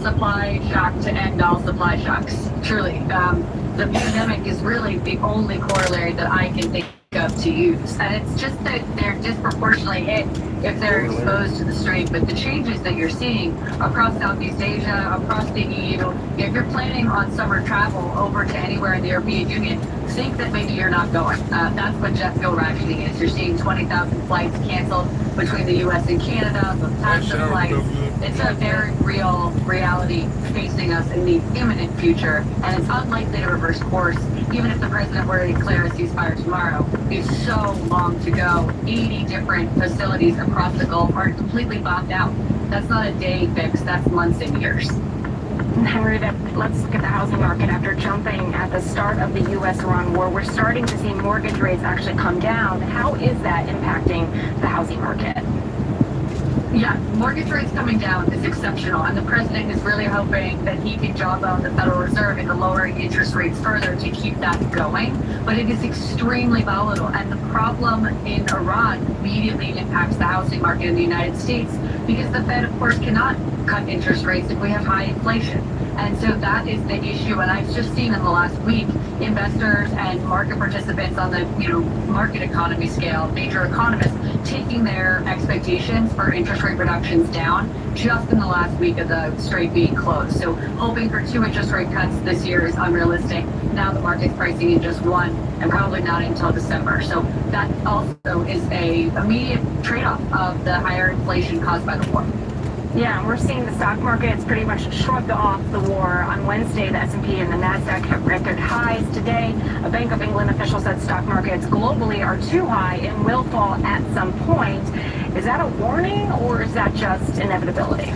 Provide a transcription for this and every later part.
supply shock to end all supply shocks. Truly, the pandemic is really the only corollary that I can think of to use, and it's just that they're disproportionately hit if they're exposed to the strain. But the changes that you're seeing across Southeast Asia, across the EU, if you're planning on summer travel over to anywhere in the European Union, think that maybe you're not going. That's what jet fuel rationing is. You're seeing 20,000 flights canceled between the U.S. and Canada, the tons of flights. It's a very real reality facing us in the imminent future, and it's unlikely to reverse course, even if the president were to declare a ceasefire tomorrow. It's so long to go. 80 different facilities across the Gulf are completely bombed out. That's not a day fix, that's months and years. Henry, let's look at the housing market. After jumping at the start of the U.S.-Iran war, we're starting to see mortgage rates actually come down. How is that impacting the housing market? Yeah, mortgage rates coming down is exceptional, and the president is really hoping that he can jawbone the Federal Reserve into lowering interest rates further to keep that going. But it is extremely volatile, and the problem in Iran immediately impacts the housing market in the United States because the Fed, of course, cannot cut interest rates if we have high inflation. And so that is the issue. And I've just seen in the last week, investors and market participants on the market economy scale, major economists, taking their expectations for interest rate reductions down just in the last week of the Strait being closed. So hoping for 2 interest rate cuts this year is unrealistic. Now the market's pricing in just 1, and probably not until December. So that also is a immediate trade-off of the higher inflation caused by the war. Yeah, we're seeing the stock market. It's pretty much shrugged off the war. On Wednesday, the S&P and the Nasdaq hit record highs. Today, a Bank of England official said stock markets globally are too high and will fall at some point. Is that a warning, or is that just inevitability?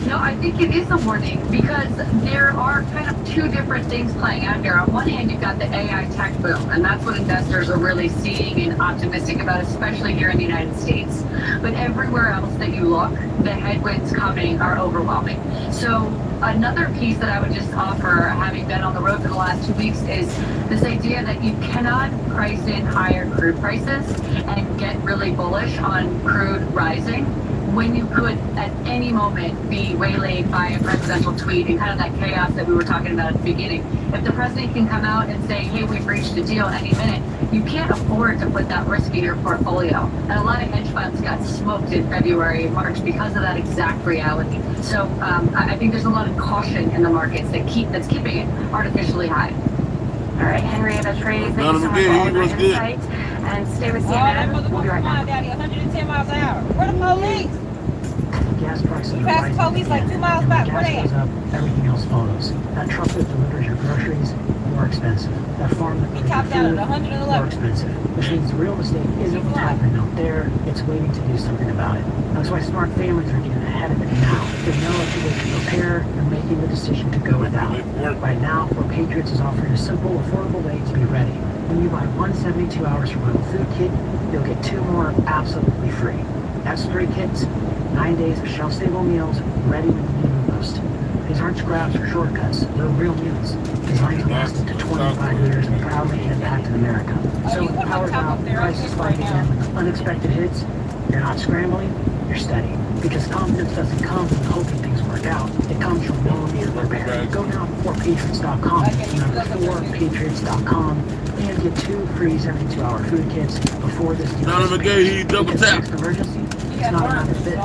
No, I think it is a warning because there are kind of 2 different things playing out here. On one hand, you've got the AI tech boom, and that's what investors are really seeing and optimistic about, especially here in the United States. But everywhere else that you look, the headwinds coming are overwhelming. So another piece that I would just offer, having been on the road for the last 2 weeks, is this idea that you cannot price in higher crude prices and get really bullish on crude rising when you could at any moment be waylaid by a presidential tweet and kind of that chaos that we were talking about at the beginning. If the president can come out and say, hey, we've reached a deal any minute, you can't afford to put that risk in your portfolio. And a lot of hedge funds got smoked in February and March because of that exact reality. So I think there's a lot of caution in the markets that's keeping it artificially high. All right, Henrietta Trades, thank you so much for all your insight. And stay with CNN. We'll be right back. Down here, 110 miles an hour. Where the police? Gas prices We passed the police like 2 miles back. Where they gas at? goes up, everything else follows. That truck that delivers your groceries, more expensive. That farm that He delivers topped your out food, at more 111. expensive. Which means real estate isn't what's happening out there, it's waiting to do something about it. That's why smart families are getting ahead of it now. They know if they can prepare, they're making the decision to go without. Right now, 4Patriots is offering a simple, affordable way to be ready. When you buy one 72 hours from Real Food Kit, you'll get 2 more absolutely free. That's 3 kits, 9 days of shelf-stable meals, ready when you need them most. These aren't scraps or shortcuts, they're real meals, designed to last up to 25 years and proudly get back to America. So when the power's out, prices spike again, when unexpected hits, you're not scrambling, you're steady. Because confidence doesn't come from hoping things work out, it comes from knowing you're prepared. Go now to 4patriots.com, number 4patriots.com, and get 2 free 72-hour food kits before this deal expires. Because next emergency, it's not another fit,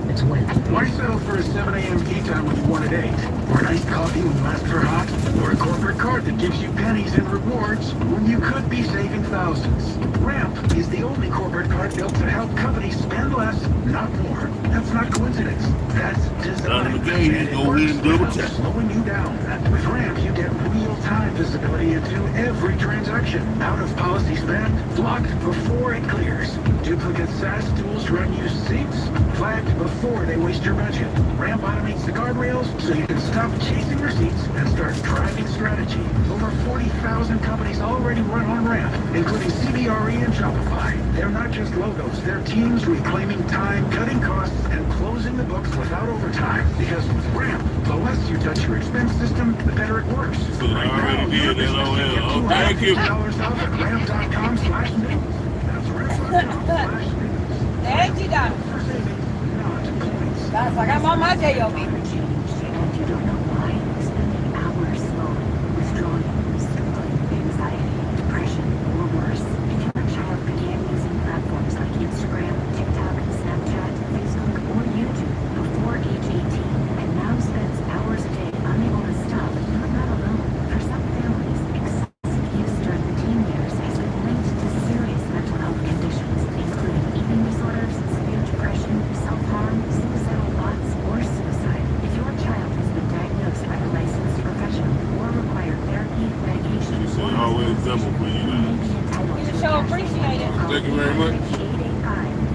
it's a win. Why settle for a 7 a.m. tea time when you want it 8? Or an iced coffee when you ask for hot? Or a corporate card that gives you pennies and rewards when you could be saving thousands? Ramp is the only corporate card built to help companies spend less, not more. That's not coincidence. That's design. And it works without slowing you down. With Ramp, you get real-time visibility into every transaction. Out-of-policy spend, blocked before it clears. Duplicate SaaS tools to unused seats, flagged before they waste your budget. Ramp automates the guardrails so you can stop chasing receipts and start driving strategy. Over 40,000 companies already run on Ramp, including CBRE and Shopify. They're not just logos, they're teams reclaiming time, cutting costs, and closing the books without overtime. Because with Ramp, the less you touch your expense system, the better it works. Right now, your business can get $250 off at ramp.com/news. That's ramp.com/news. Thank you, Don. For saving, not points. That's like I'm on my J.O.B. Thank you very much.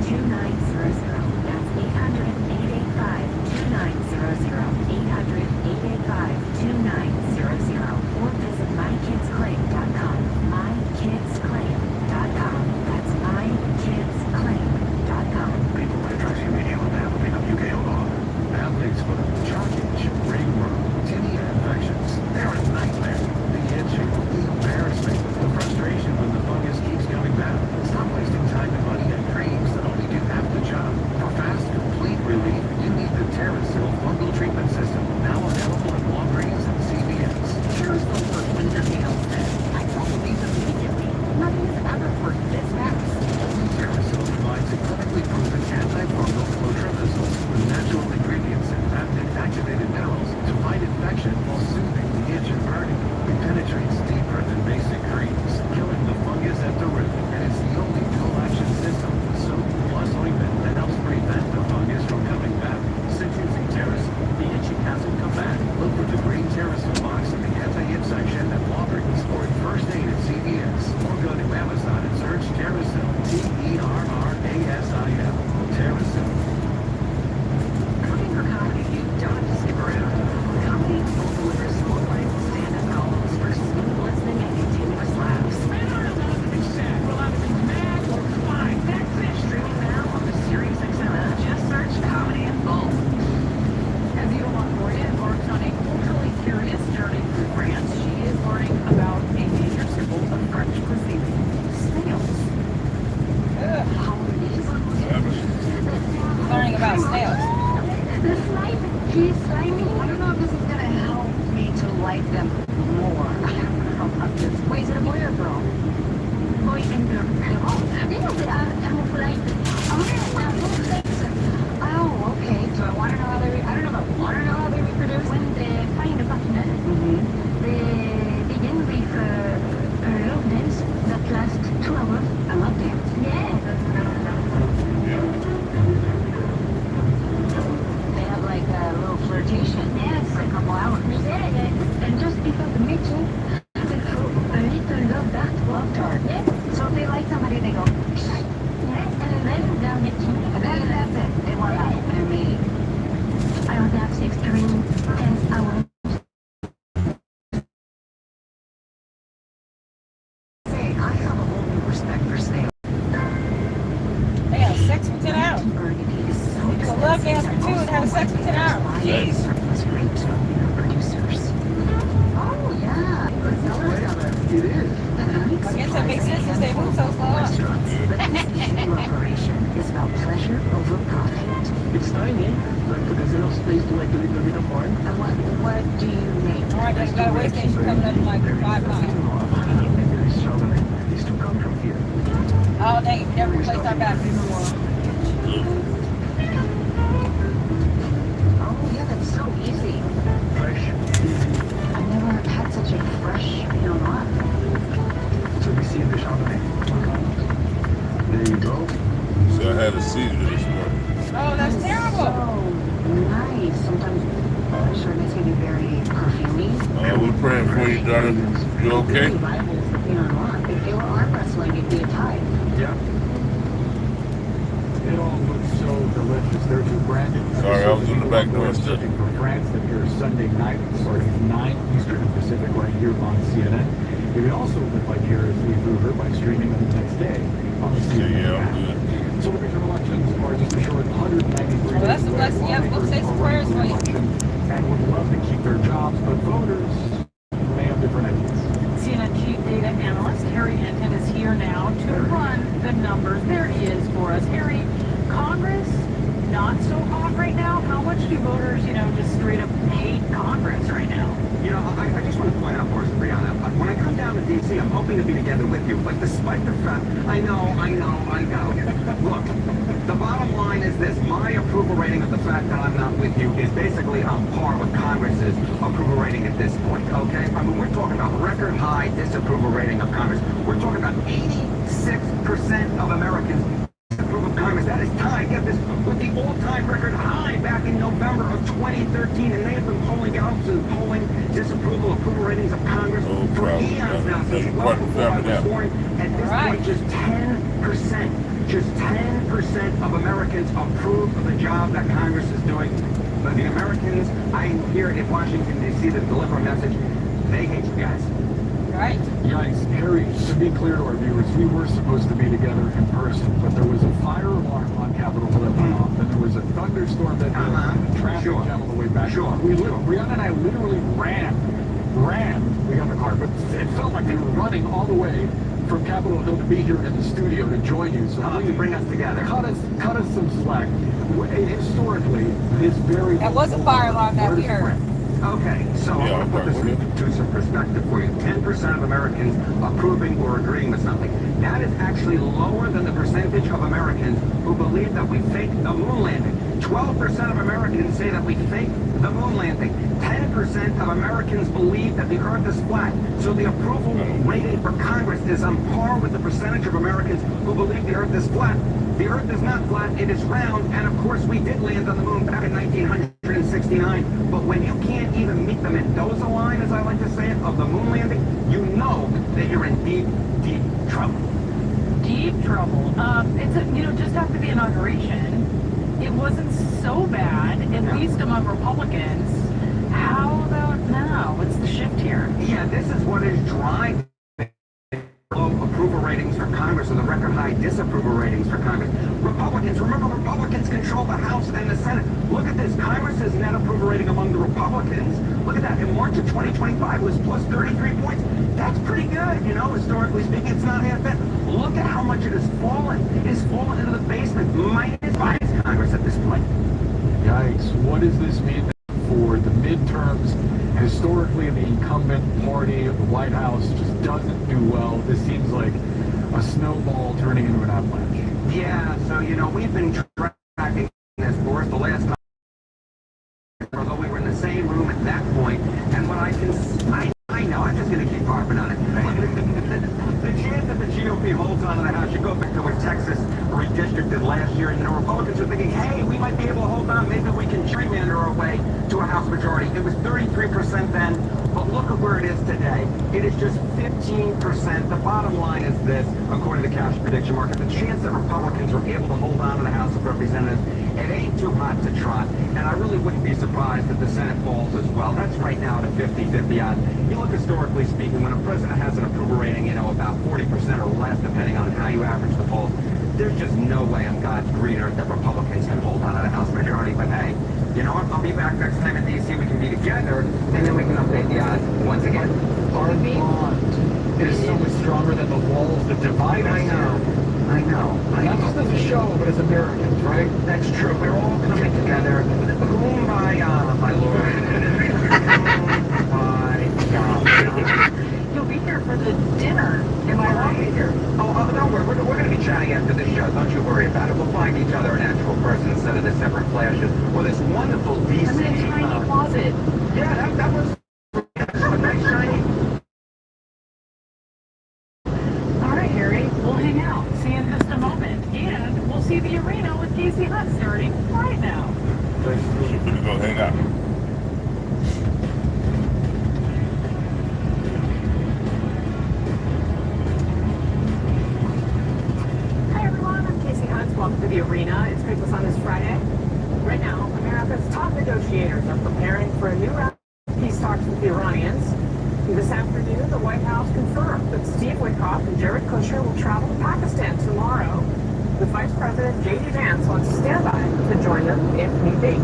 885-2900. That's 800-885-2900. 800-885-2900. Or visit mykidsclaim.com. mykidsclaim.com. That's mykidsclaim.com. People like Tracy Media on that will pick up UK law. Athletes for shark itch, ringworm, tinea infections. They're a nightmare. The itching, the embarrassment, the frustration when the fungus keeps coming back. Stop wasting time and money on creams that only do half the job. For fast, complete relief, you need the TerraSil fungal treatment system. Now available at Walgreens and CVS. TerraSil works when nothing else does. I told these immediately. Nothing has ever worked this fast. TerraSil provides a clinically proven antifungal clotrimazole with natural ingredients and patent-activated minerals to fight infection while soothing the itch and burning. It penetrates deeper than basic creams, killing the fungus at the root. And it's the only dual-action system, soap plus ointment, that helps prevent the fungus from coming back. Since using TerraSil, the itching hasn't come back. Look for the green TerraSil box in the anti-itch section at Walgreens or in First Aid at CVS. Or go to Amazon and search TerraSil. TerraSil. TerraSil. Looking for comedy? You don't have to stick around. Comedy will deliver small life stand-up columns for smooth listening and continuous laughs. Man, I don't know to be sad. Well, I'm mad or fine. That's it. Streaming now on the Sirius XM app. Just search Comedy in Full. As Eva Longoria embarks on a culturally curious journey through France, she is learning about a major symbol of French cuisine, snails. Learning about snails. The slime, she's slimy. I don't know if this is going to help me to like them more. I don't know about this. Wait, is it a boy or a girl? Boy and girl. Oh, okay. So I want to know how they, I don't know if I want to know how they reproduce. When they find a partner, they begin with a love dance that lasts 2 hours. A love dance? Yeah. They have like a little flirtation. Yes. For a couple hours. Yeah. And just before the meeting, they throw a little love dart water. Yeah. So if they like somebody, they go, yeah. And then they'll get to and then that's it. They want out. They're meeting. I don't have 6 during 10 hours. Say, I have a whole new respect for snails. They have sex for 10 hours. Burgundy is so You can love dance for 2 and have sex for 10 hours. Jeez. Surplus grapes from their producers. Oh, yeah. It is. I guess that makes sense since they move so slow. Restaurants. But this eating operation is about pleasure over profit. It's tiny, but there's enough space to like a little bit of fun. And what do you make? All right, there's got a way station coming up in like 5 miles. These two come from here. Oh, dang, we never replaced our batteries. Oh, yeah, that's so easy. Fresh. I've never had such a fresh Pinot Noir. So we see the Chardonnay. There you go. So I had a seizure this morning. Oh, that's terrible. So nice. Sometimes Chardonnays can be very perfumey. We're praying for you, daughter. You okay? Really rivals the Pinot Noir. If they were arm wrestling, it'd be a tie. Yeah. It all looks so delicious. They're two branded. Sorry, I was in the back door still. From France that airs Sunday night, starting at 9 Eastern and Pacific, right here on CNN. You can also live vicariously through her by streaming them the next day on the CNN Yeah, app. I'm good. So the regional elections are just a short 193 Well, that's a blessing. Yeah, we'll say some prayers for you. And would love to keep their jobs, but voters may have different ideas. CNN chief data analyst Harry Hinton is here now to run the numbers. There he is for us. Harry, Congress, not so hot right now. How much do voters, just straight up hate Congress right now? I just want to point out for us, Brianna, when I come down to D.C., I'm hoping to be together with you, but despite the fact, I know. Look, the bottom line is this. My approval rating of the fact that I'm not with you is basically on par with Congress's approval rating at this point, okay? I mean, we're talking about record high disapproval rating of Congress. We're talking about 86% of Americans approve of Congress. That is tied, get this, with the all-time record high back in November November of 2013, and they have been polling Gallups and polling disapproval, approval ratings of Congress for eons now, since well before I was born. At this point, just 10% of Americans approve of the job that Congress is doing. But the Americans, I'm here in Washington, D.C. to deliver a message. They hate you guys. Right. Yikes. Harry, to be clear to our viewers, we were supposed to be together in person, but there was a fire alarm on Capitol Hill that went off, and there was a thunderstorm that hit traffic jam on the way back. Brianna and I literally ran. We got in the car, but it felt like they were running all the way from Capitol Hill to be here in the studio to join you. So to bring us together. Cut us some slack. Historically, this very... That was a fire alarm that we heard. Okay, so I want to put this into some perspective for you. 10% of Americans approving or agreeing with something. That is actually lower than the percentage of Americans who believe that we faked the moon landing. 12% of Americans say that we faked the moon landing. 10% of Americans believe that the Earth is flat. So the approval rating for Congress is on par with the percentage of Americans who believe the Earth is flat. The Earth is not flat, it is round, and of course we did land on the moon back in 1969. But when you can't even meet the Mendoza line, as I like to say it, of the moon landing, you know that you're in deep, deep trouble. Deep trouble. It's just after the inauguration, it wasn't so bad, at least among Republicans. How about now? What's the shift here? Yeah, this is what is driving low approval ratings for Congress and the record high disapproval ratings for Congress. Republicans control the House and the Senate. Look at this. Congress's net approval rating among the Republicans, look at that. In March of 2025 was plus 33 points. That's pretty good, historically speaking. It's not half bad. Look at how much it has fallen. It has fallen into the basement. Minus Congress at this point. Yikes. What does this mean for the midterms? Historically, the incumbent party of the White House just doesn't do well. This seems like a snowball turning into an avalanche. Yeah, so, we've been tracking this for the last time, although we were in the same room at that point, and what I know, I'm just going to keep harping on it. The chance that the GOP holds on to the House, you go back to what Texas redistricted last year, and the Republicans were thinking, hey, we might be able to hold on, maybe we can gerrymander our way to a House majority. It was 33% then, but look at where it is today. It is just 15%. The bottom line is this, according to the cash prediction market, the chance that Republicans are able to hold on to the House of Representatives, it ain't too hot to trot, and I really wouldn't be surprised if the Senate falls as well. That's right now at a 50-50 odds. You look historically speaking, when a president has an approval rating, about 40% or less, depending on how you average the polls, there's just no way on God's green earth that Republicans can hold on to the House majority. But hey, you know what? I'll be back next time in D.C. We can be together, and then we can update the odds once again. Our bond is so much stronger than the walls that divide us. I know. Not just as a show, but as Americans, right? That's true. We're all coming together. Kumbaya, my lord. Kumbaya. You'll be here for the dinner. Am I right? Here. Oh, don't worry. We're going to be chatting after this show. Don't you worry about it. We'll find each other an actual person instead of the separate flashes. Or this wonderful DC. I'm in a tiny closet. Yeah, that was nice, shiny. All right, Harry. We'll hang out. See you in just a moment. And we'll see the arena with Casey Hunt starting right now. She's gonna go hang out. Hi everyone, I'm Casey Hunt. Welcome to the arena. It's Christmas on this Friday. Right now, America's top negotiators are preparing for a new round of peace talks with the Iranians. This afternoon, the White House confirmed that Steve Witkoff and Jared Kushner will travel to Pakistan tomorrow. The Vice President, J.D. Vance, wants to stand by to join them if need be.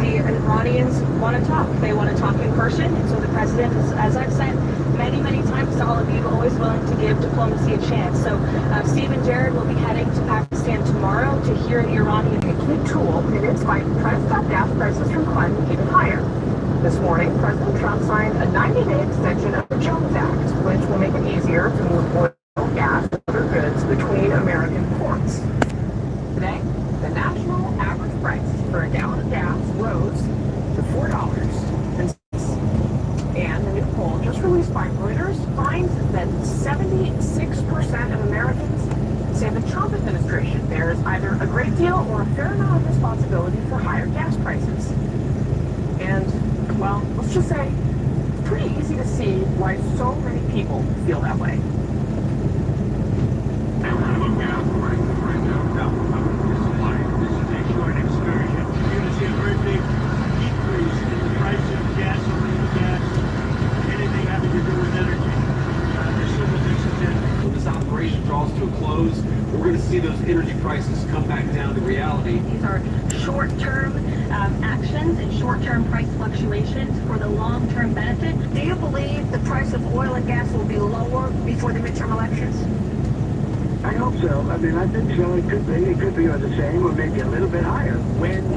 The Iranians want to talk. They want to talk in person. And so the president, as I've said many times to all of you, always willing to give diplomacy a chance. So Steve and Jared will be heading to Pakistan tomorrow to hear the Iranian key tool in its fight to try to stop gas prices from climbing even higher. This morning, President Trump signed a 90-day extension of the Jones Act, which will make it easier to move oil, gas, and other goods between American ports. Today, the national average price for a gallon of gas rose to $4.06. And the new poll just released by Reuters finds that 76% of Americans say the Trump administration bears either a great deal or a fair amount of responsibility let's just say it's pretty easy to see why so many people feel that way. Draws to a close, we're going to see those energy prices come back down to reality. These are short-term actions and short-term price fluctuations for the long-term benefit. Do you believe the price of oil and gas will be lower before the midterm elections? I hope so. I mean, I think so. It could be. It could be the same or maybe a little bit higher. When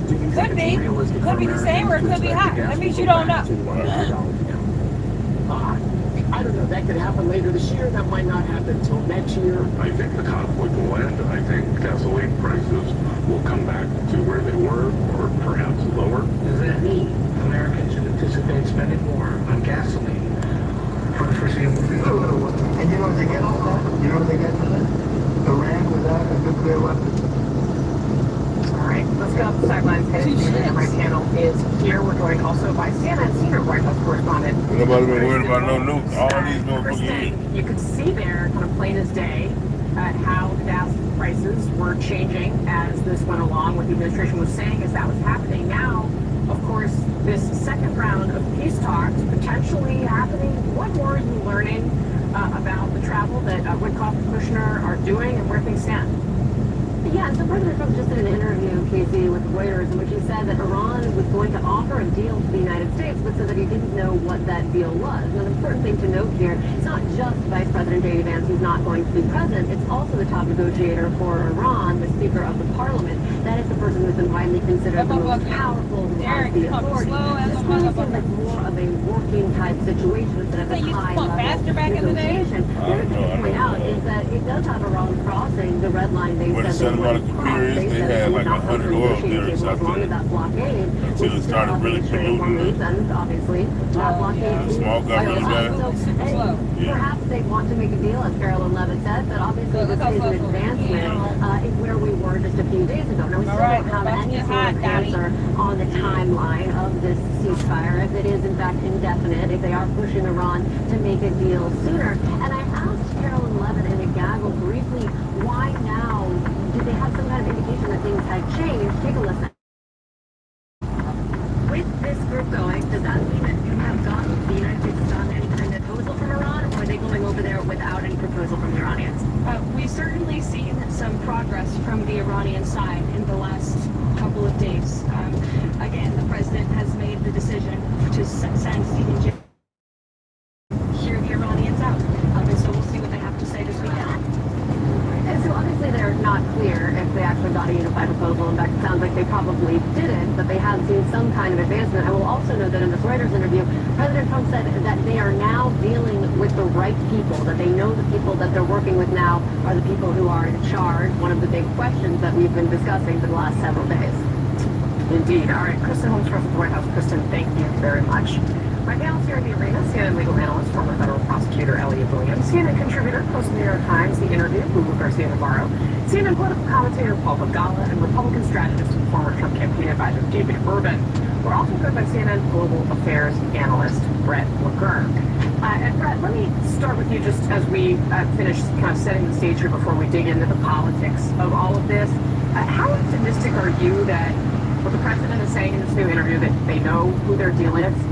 do you think Could be. it's realistic Could for be the same or it Americans could be to expect high. the gas That means to you go don't back know. to $100 a gallon? I don't know. That could happen later this year. That might not happen until next year. I think the conflict will end. I think gasoline prices will come back to where they were, or perhaps lower. Does that mean Americans should anticipate spending more on gasoline for the foreseeable future? And you know what they get from that? You know what they get from that? Iran without a nuclear weapon. All right, let's go up the sidelines. And my panel is here. We're joined also by CNN senior White House correspondent. Nobody been worried about no nukes. All these Kristen, motherfuckers. you could see there, kind of plain as day, how the gas prices were changing as this went along. What the administration was saying as that was happening. Now, of course, this second round of peace talks potentially happening. What more are you learning about the travel that Witkoff and Kushner are doing and where things stand? Yeah, so President Trump just did an interview, Casey, with Reuters, in which he said that Iran was going to offer a deal to the United States, but said that he didn't know what that deal was. Now, the important thing to note here, it's not just Vice President J.D. Vance who's not going to be president, it's also the top negotiator for Iran, the Speaker of the Parliament. That is the person who's been widely considered the most powerful, who has the authority. This really seems like more of a working type situation instead of a high-level negotiation. The other thing to point out is that it does have Iran crossing the red line. They said about the computers, they had like 100 oil derricks out there until it started really polluting. Obviously, The small government guy. Perhaps they want to make a deal, as Carolyn Levitt said, but obviously this is an advancement in where we were just a few days ago. Now, we still don't have any sort of answer on the timeline of this ceasefire, if it is in fact indefinite, if they are pushing Iran to make a deal sooner. And I asked Carolyn Levitt in a gaggle briefly, why now? Did they have some kind of indication that things had changed? Take a listen. With this group going, does that mean that you have gotten the United States done any kind of proposal from Iran, or are they going over there without any proposal from the Iranians? We've certainly seen some progress from the Iranian side in the last couple of days. Again, the president has made the decision to send Stephen J. Hear the Iranians out. And so we'll see what they have to say this weekend. And so obviously they're not clear if they actually got a unified proposal. In fact, it sounds like they probably didn't, but they have seen some kind of advancement. I will also note that in this Reuters interview, President Trump said that they are now dealing with the right people, that they know the people that they're working with now are the people who are in charge, one of the big questions that we've been discussing for the last several days. Indeed. All right, Kristen Holmes from the White House. Kristen, thank you very much. My panel's here in the arena, CNN legal analyst, former federal prosecutor Elliot Williams, CNN contributor, post New York Times, The Interview, Google Garcia Navarro, CNN political commentator Paul Begala, and Republican strategist and former Trump campaign advisor David Urban. We're also joined by CNN global affairs analyst Brett McGurk. And Brett, let me start with you just as we finish kind of setting the stage here before we dig into the politics of all of this. How optimistic are you that what the president is saying in this new interview, that they know who they're dealing with?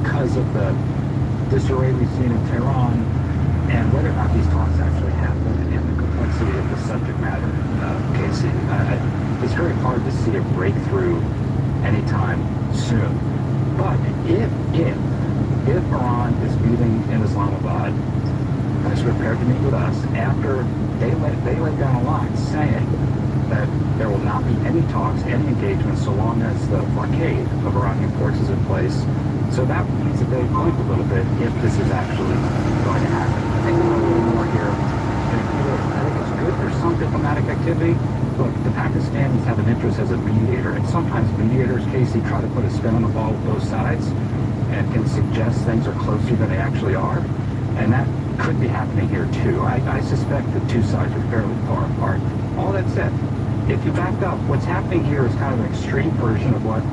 Because of the disarray we've seen in Tehran and whether or not these talks actually happen and the complexity of the subject matter, Casey, it's very hard to see a breakthrough anytime soon. But if Iran is meeting in Islamabad and is prepared to meet with us after they laid down a line saying that there will not be any talks, any engagement, so long as the blockade of Iranian ports is in place. So that means that they blink a little bit if this is actually going to happen. I think we'll know a little more here. I think it's good there's some diplomatic activity. Look, the Pakistanis have an interest as a mediator, and sometimes mediators, Casey, try to put a spin on the ball with both sides and can suggest things are closer than they actually are. And that could be happening here too. I suspect the two sides are fairly far apart. all that said, if you backed up, what's happening here is kind of an extreme version of what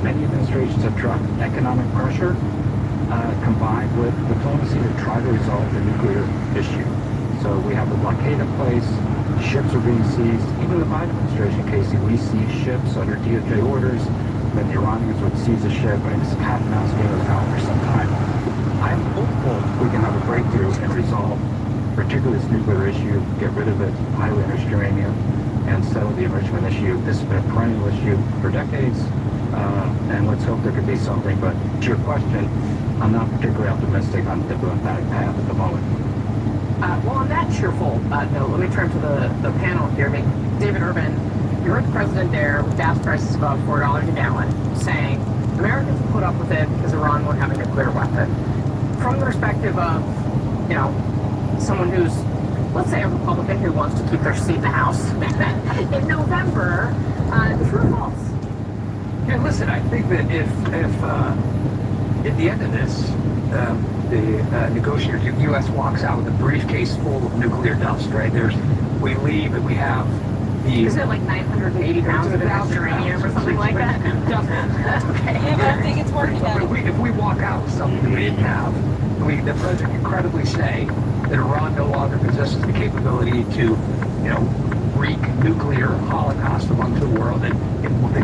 many administrations have tried. Economic pressure combined with diplomacy to try to resolve the nuclear issue. So we have the blockade in place, ships are being seized. Even the Biden administration, Casey, we seize ships under DOJ orders, then the Iranians would seize a ship, and it's cat and mouse game now for some time. I'm hopeful we can have a breakthrough and resolve particularly this nuclear issue, get rid of it, highly enriched uranium, and settle the enrichment issue. This has been a perennial issue for decades, and let's hope there could be something. But to your question, I'm not particularly optimistic on the diplomatic path at the moment. Well, on that cheerful note, let me turn to the panel here. I mean, David Urban, you heard the president there with gas prices above $4 a gallon saying Americans put up with it because Iran won't have a nuclear weapon. From the perspective of, you know, someone who's, let's say, a Republican who wants to keep their seat in the House in November, true or false? Yeah, listen, I think that if at the end of this, the negotiator, the U.S. walks out with a briefcase full of nuclear dust, right? We leave and we have the... Is it like 980 pounds of uranium or something like that? Okay. Yeah, but I think it's working out. If we walk out with something that we didn't have, the president can credibly say that Iran no longer possesses the capability to, you know, wreak nuclear holocaust amongst the world, and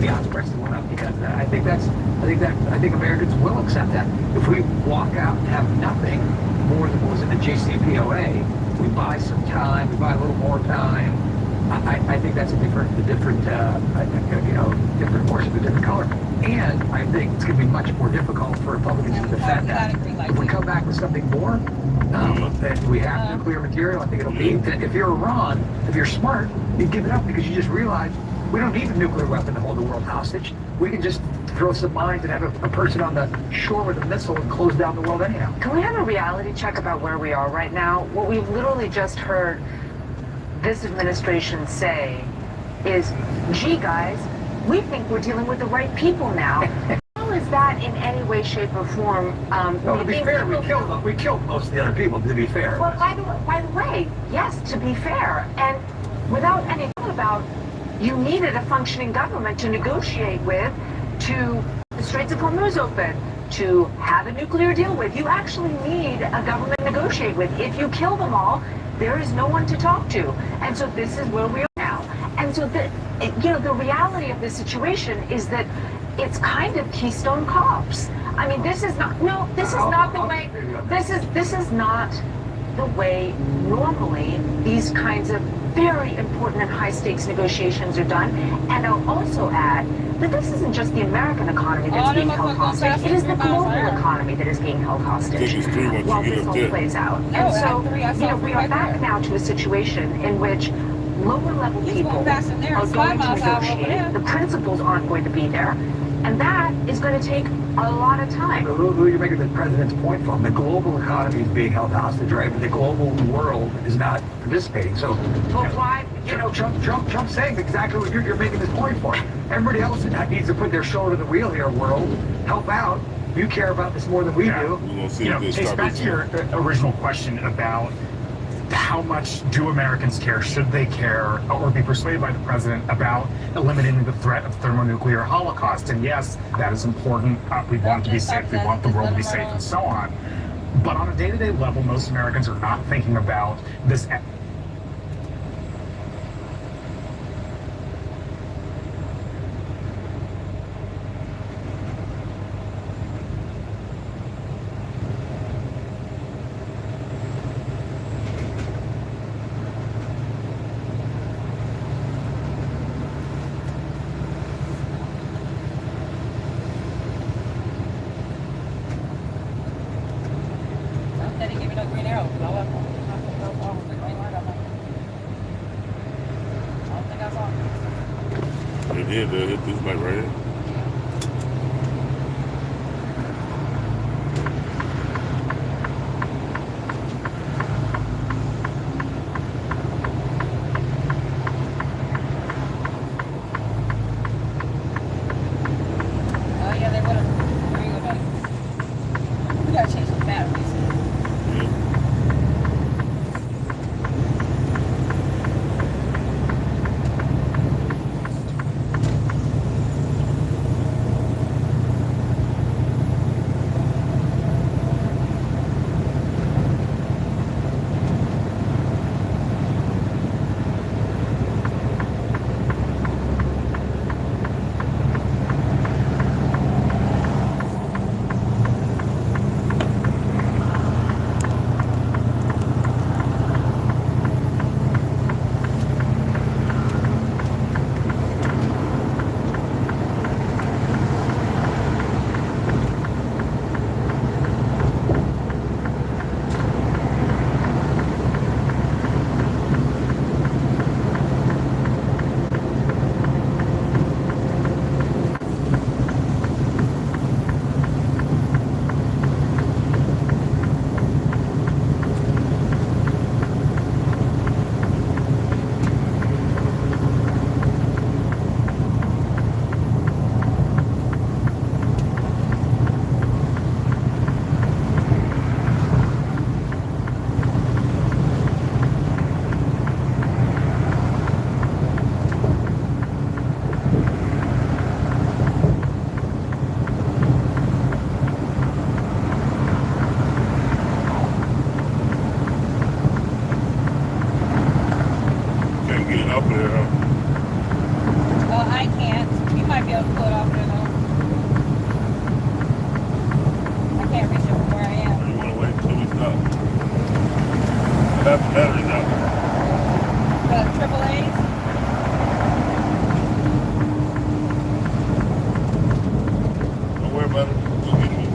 the odds prices went up because of that. I think Americans will accept that. If we walk out and have nothing more than what was in the JCPOA, we buy some time, we buy a little more time. I think that's a different horse with a different color. And I think it's going to be much more difficult for Republicans to defend that. If we come back with something more, that we have nuclear material, I think it'll be, if you're Iran, if you're smart, you give it up because you just realize we don't need a nuclear weapon to hold the world hostage. We can just throw some mines and have a person on the shore with a missile and close down the world anyhow. Can we have a reality check about where we are right now? What we've literally just heard this administration say is, gee guys, we think we're dealing with the right people now. How is that in any way, shape, or form? No, to be fair, we killed most of the other people, to be fair. Well, by the way, yes, to be fair. And without any thought about, you needed a functioning government to negotiate with, to the Straits of Hormuz open, to have a nuclear deal with. You actually need a government to negotiate with. If you kill them all, there is no one to talk to. And so this is where we are now. And so the reality of this situation is that it's kind of Keystone Cops. I mean, this is not the way normally these kinds of very important and high stakes negotiations are done. And I'll also add that this isn't just the American economy that's being held hostage, it is the global economy that is being held hostage while this all plays out. And so, we are back now to a situation in which lower level people are going to negotiate. The principals aren't going to be there. And that is going to take a lot of time. Who are you making the president's point from? The global economy is being held hostage, right? But the global world is not participating. So, why? Trump's saying exactly what you're making this point for. Everybody else needs to put their shoulder to the wheel here, world. Help out. You care about this more than we do. Chase, back to your original question about how much do Americans care? Should they care or be persuaded by the president about eliminating the threat of thermonuclear holocaust? And yes, that is important. We want to be safe. We want the world to be safe and so on. But on a day-to-day level, most Americans are not thinking about this. They hit this light right here. Oh yeah, they would have. There you go, buddy. We gotta change the batteries. Yeah. can't get it off of there, huh? Well, I can't. You might be able to pull it off there, though. I can't reach it from where I am. You want to wait until we stop? I got the batteries out. The AAAs? Don't worry about it. We'll get it.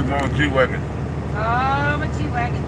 going G-Wagon. Oh, my G-Wagon.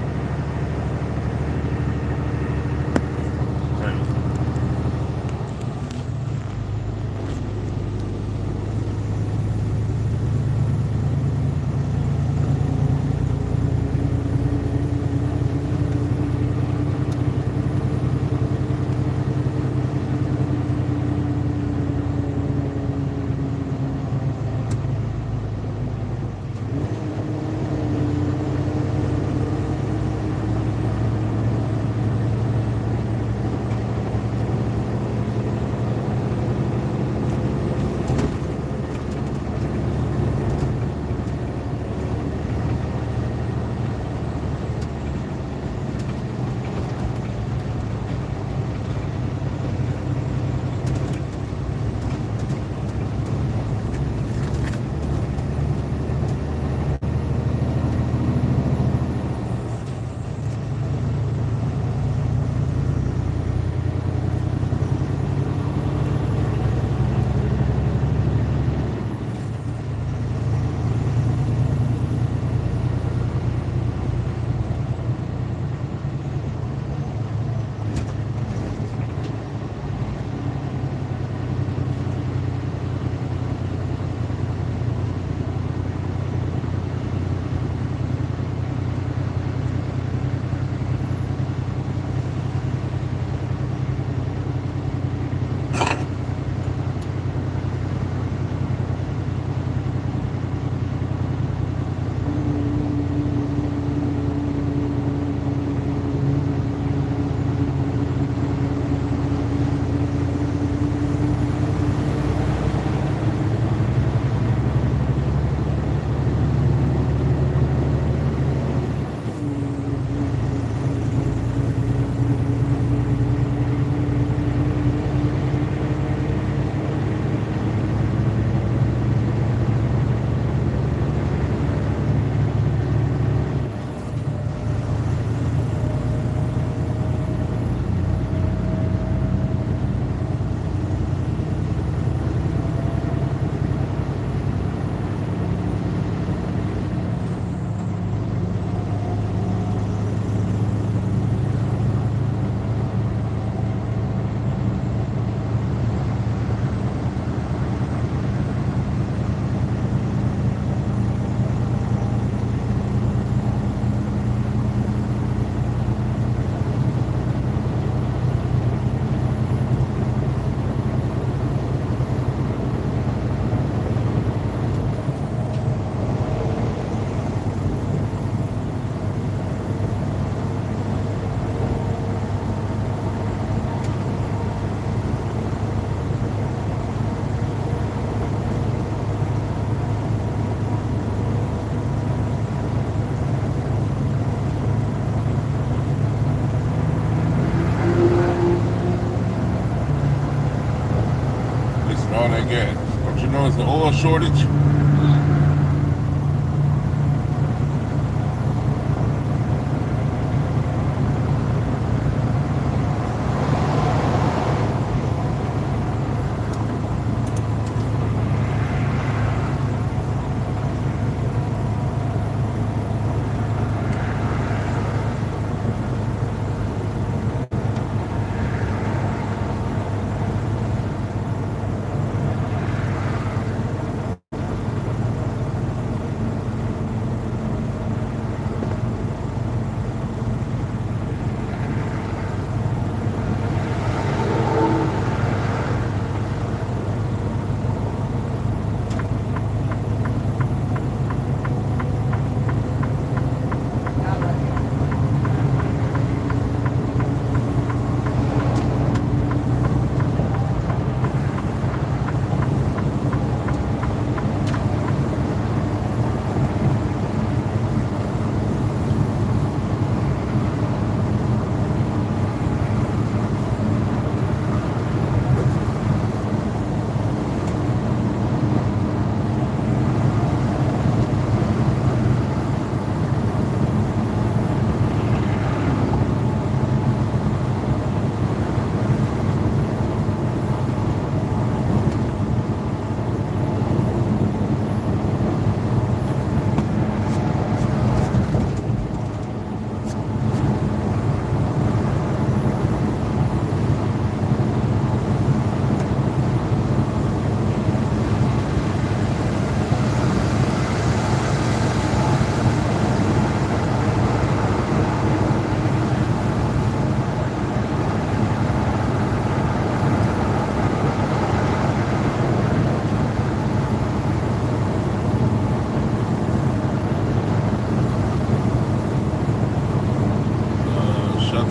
All that gas. Don't you know it's the oil shortage?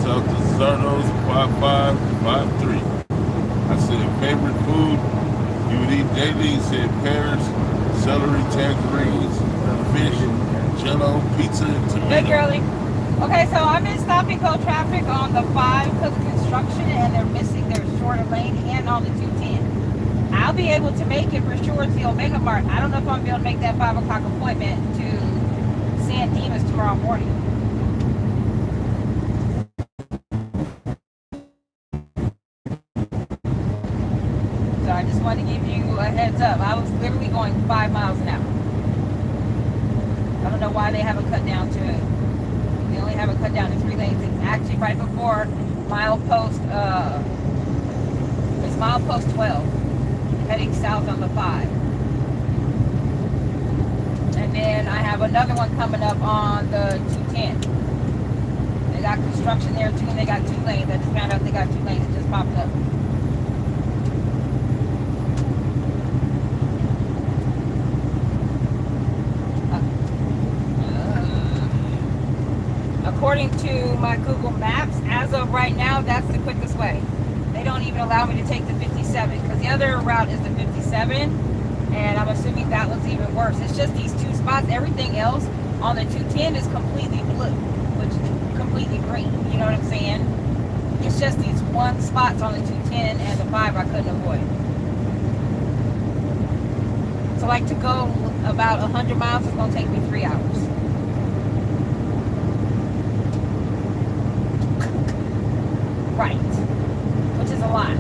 out to Zardos 5553. I said favorite food you would eat daily. He said pears, celery, tangerines, fish, jello, pizza, and tomato. Hey, girlie. Okay, so I'm in stop and go traffic on the 5 because of construction, and they're missing their shorter lane, and on the 210. I'll be able to make it for sure to the Omega Mart. I don't know if I'm going to be able to make that 5 o'clock appointment to San Dimas tomorrow morning. So I just wanted to give you a heads up. I was literally going 5 miles an hour. I don't know why they haven't cut down to it. They only have it cut down to 3 lanes. It's actually right before milepost, it's milepost 12, heading south on the 5. And then I have another one coming up on the 210. They got construction there too, and they got 2 lanes. I just found out they got 2 lanes. It just popped up. According to my Google Maps, as of right now, that's the quickest way. They don't even allow me to take the 57 because the other route is the 57, and I'm assuming that looks even worse. It's just these 2 spots. Everything else on the 210 is completely blue, which is completely green. You know what I'm saying? It's just these 1 spots on the 210 and the 5 I couldn't avoid. So like to go about 100 miles is going to take me 3 hours. Right, which is a lot.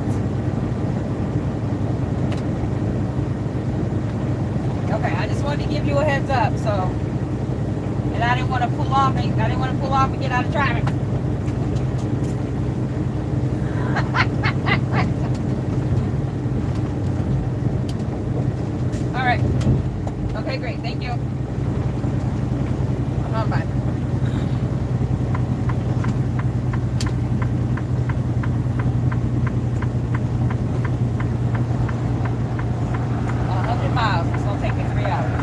Okay, I just wanted to give you a heads up, so, and I didn't want to pull off and get out of traffic. All right. Okay, great. Thank you. Bye. 100 miles. It's gonna take me 3 hours.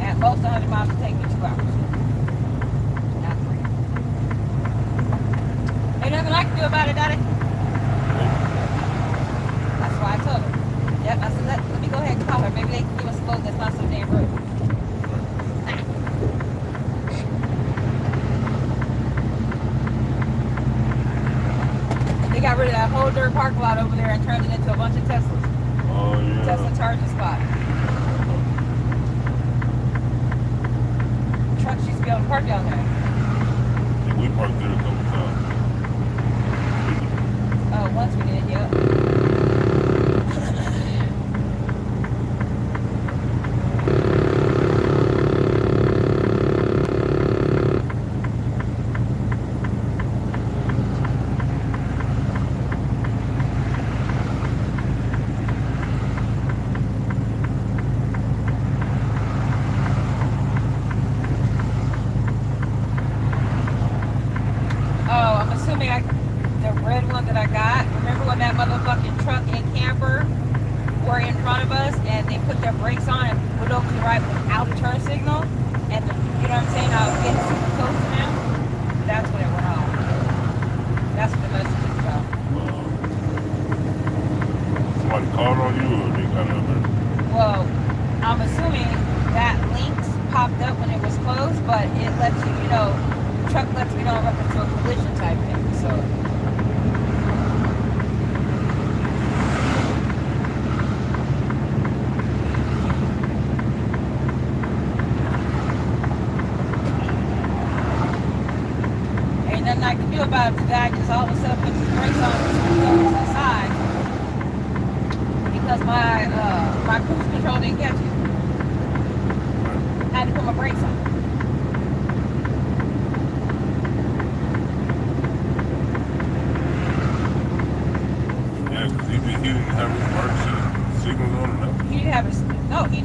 At most, 100 miles will take me 2 hours. Not 3. Ain't nothing I can do about it, Daddy. That's why I told her. Yep, I said, let me go ahead and call her. Maybe they can give us a load that's not so damn rude. They got rid of that whole dirt parking lot over there and turned it into a bunch of Teslas. Oh, yeah. Tesla charging spot. Trucks used to be able to park down there. Yeah, we parked there a couple times. Oh, once we did, yeah. The red one that I got, remember when that motherfucking truck and camper were in front of us and they put their brakes on and put over to the right without a turn signal? And you know what I'm saying? I was getting super close to them. That's when it went off. That's what the message is about. Somebody called on you or they got up there? Well, I'm assuming that links popped up when it was closed, but it lets you, you know, the truck lets me know I'm up into a collision type thing. So. Ain't nothing I can do about it. The guy just all of a sudden puts his brakes on and goes to the side because my cruise control didn't catch it. I had to put my brakes on. He didn't have his emergency signals on or nothing? He didn't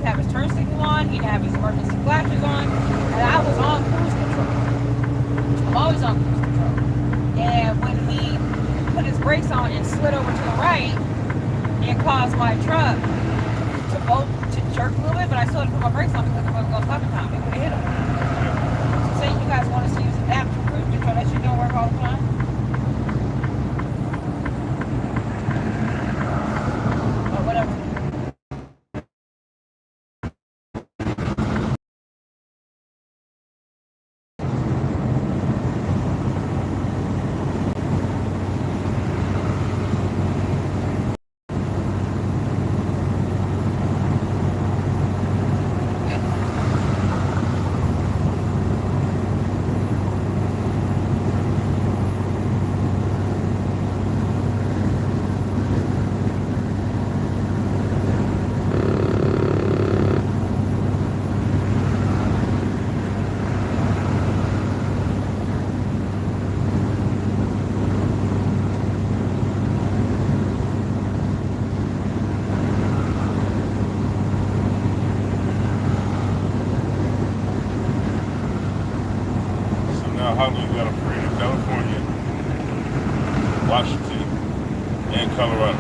have his turn signal on, he didn't have his emergency flashes on, and I was on cruise control. I'm always on cruise control. And when he put his brakes on and slid over to the right, it caused my truck to boat to jerk a little bit, but I still had to put my brakes on because it wasn't going to stop in time. It would have hit them. So say you guys want us to use adaptive cruise control, that shit don't work all the time. But whatever. How do you got a free in California, Washington, and Colorado?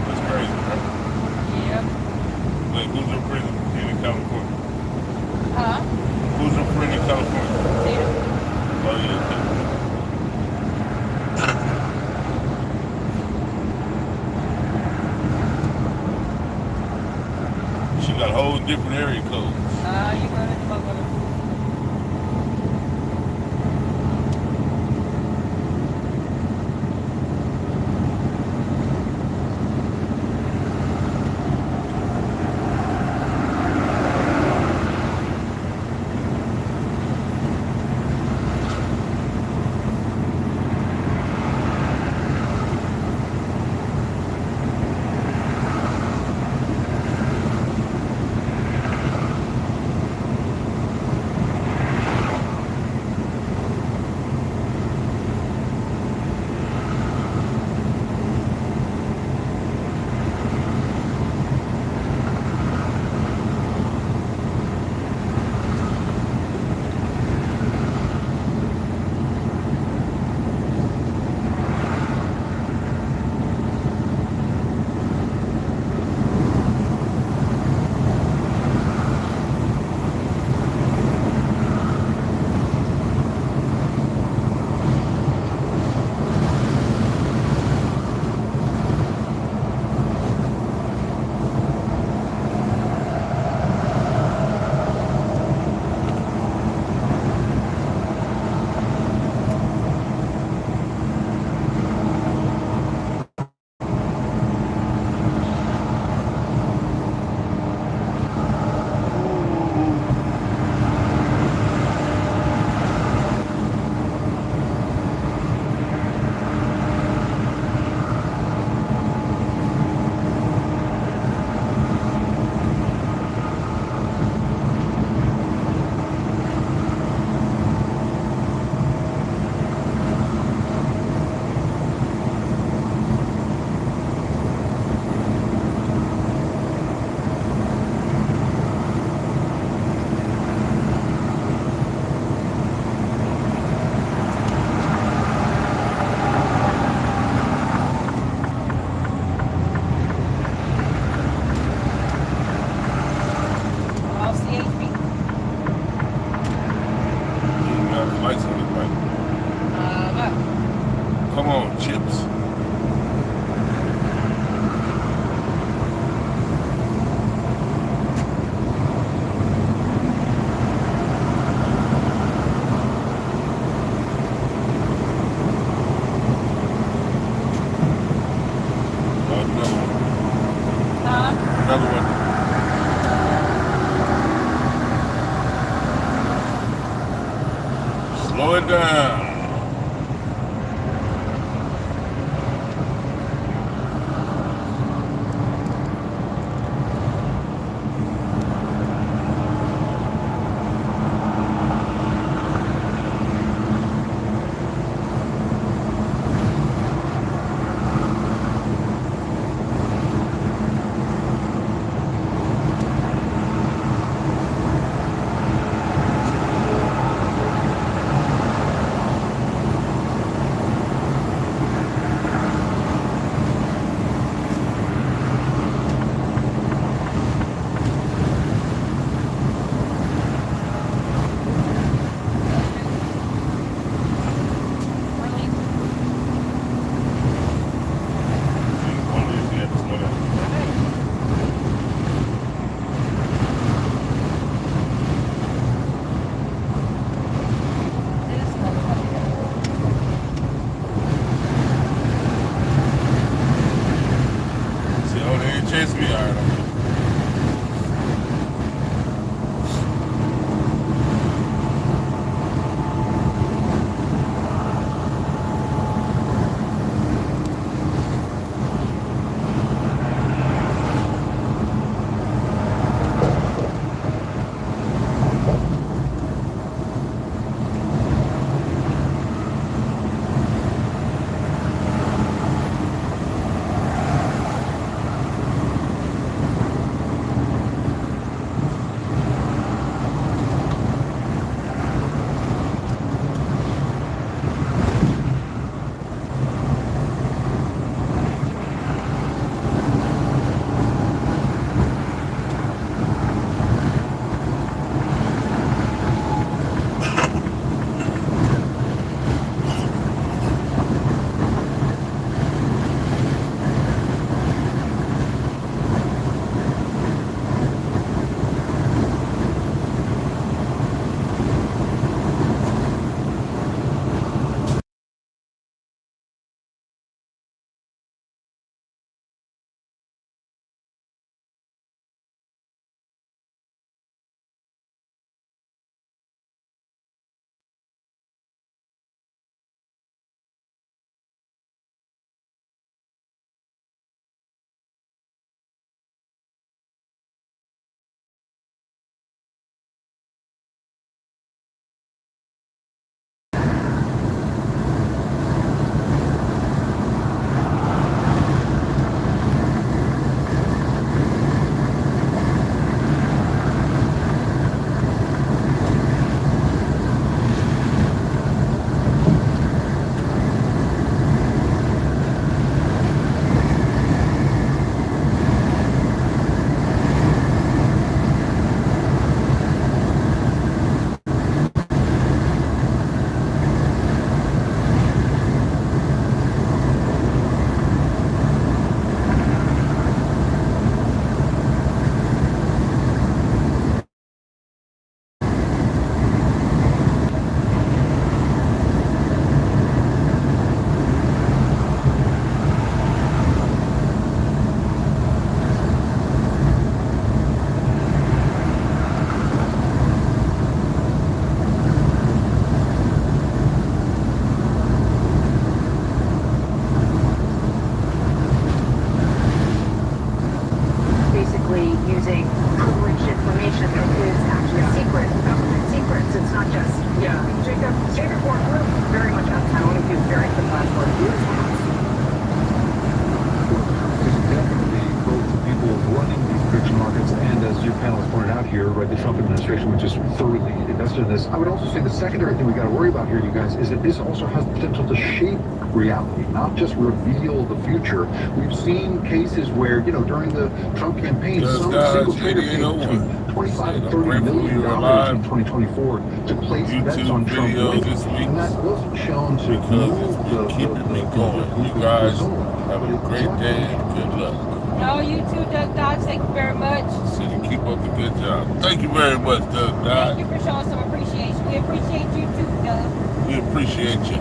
That's crazy, right? Yep. Wait, who's your friend in California? Huh? Who's your friend in California? Tina. Oh, yeah, okay. She got a whole different area codes. You go to the fuck with her. Come on, chips. Another one. Slow it down. can't chase me. All right, I'm good. using privileged information that is actually secret, government secrets. It's not just, Jacob Ford, we're very much out of time. I want to do very quick last word. Definitely both the people running these prediction markets and, as your panelists pointed out here, right, the Trump administration, which is thoroughly invested in this. I would also say the secondary thing we got to worry about here, you guys, is that this also has the potential to shape reality, not just reveal the future. We've seen cases where, during the Trump campaign, some single trader paid between $25 and $30 million in 2024 to place bets on Trump winning, and that wasn't shown to move the keeping me going. You guys have a great day and good luck. No, you too, Doug Dodge. Thank you very much. So you keep up the good job. Thank you very much, Doug Dodge. Thank you for showing some appreciation. We appreciate you too, Doug. We appreciate you.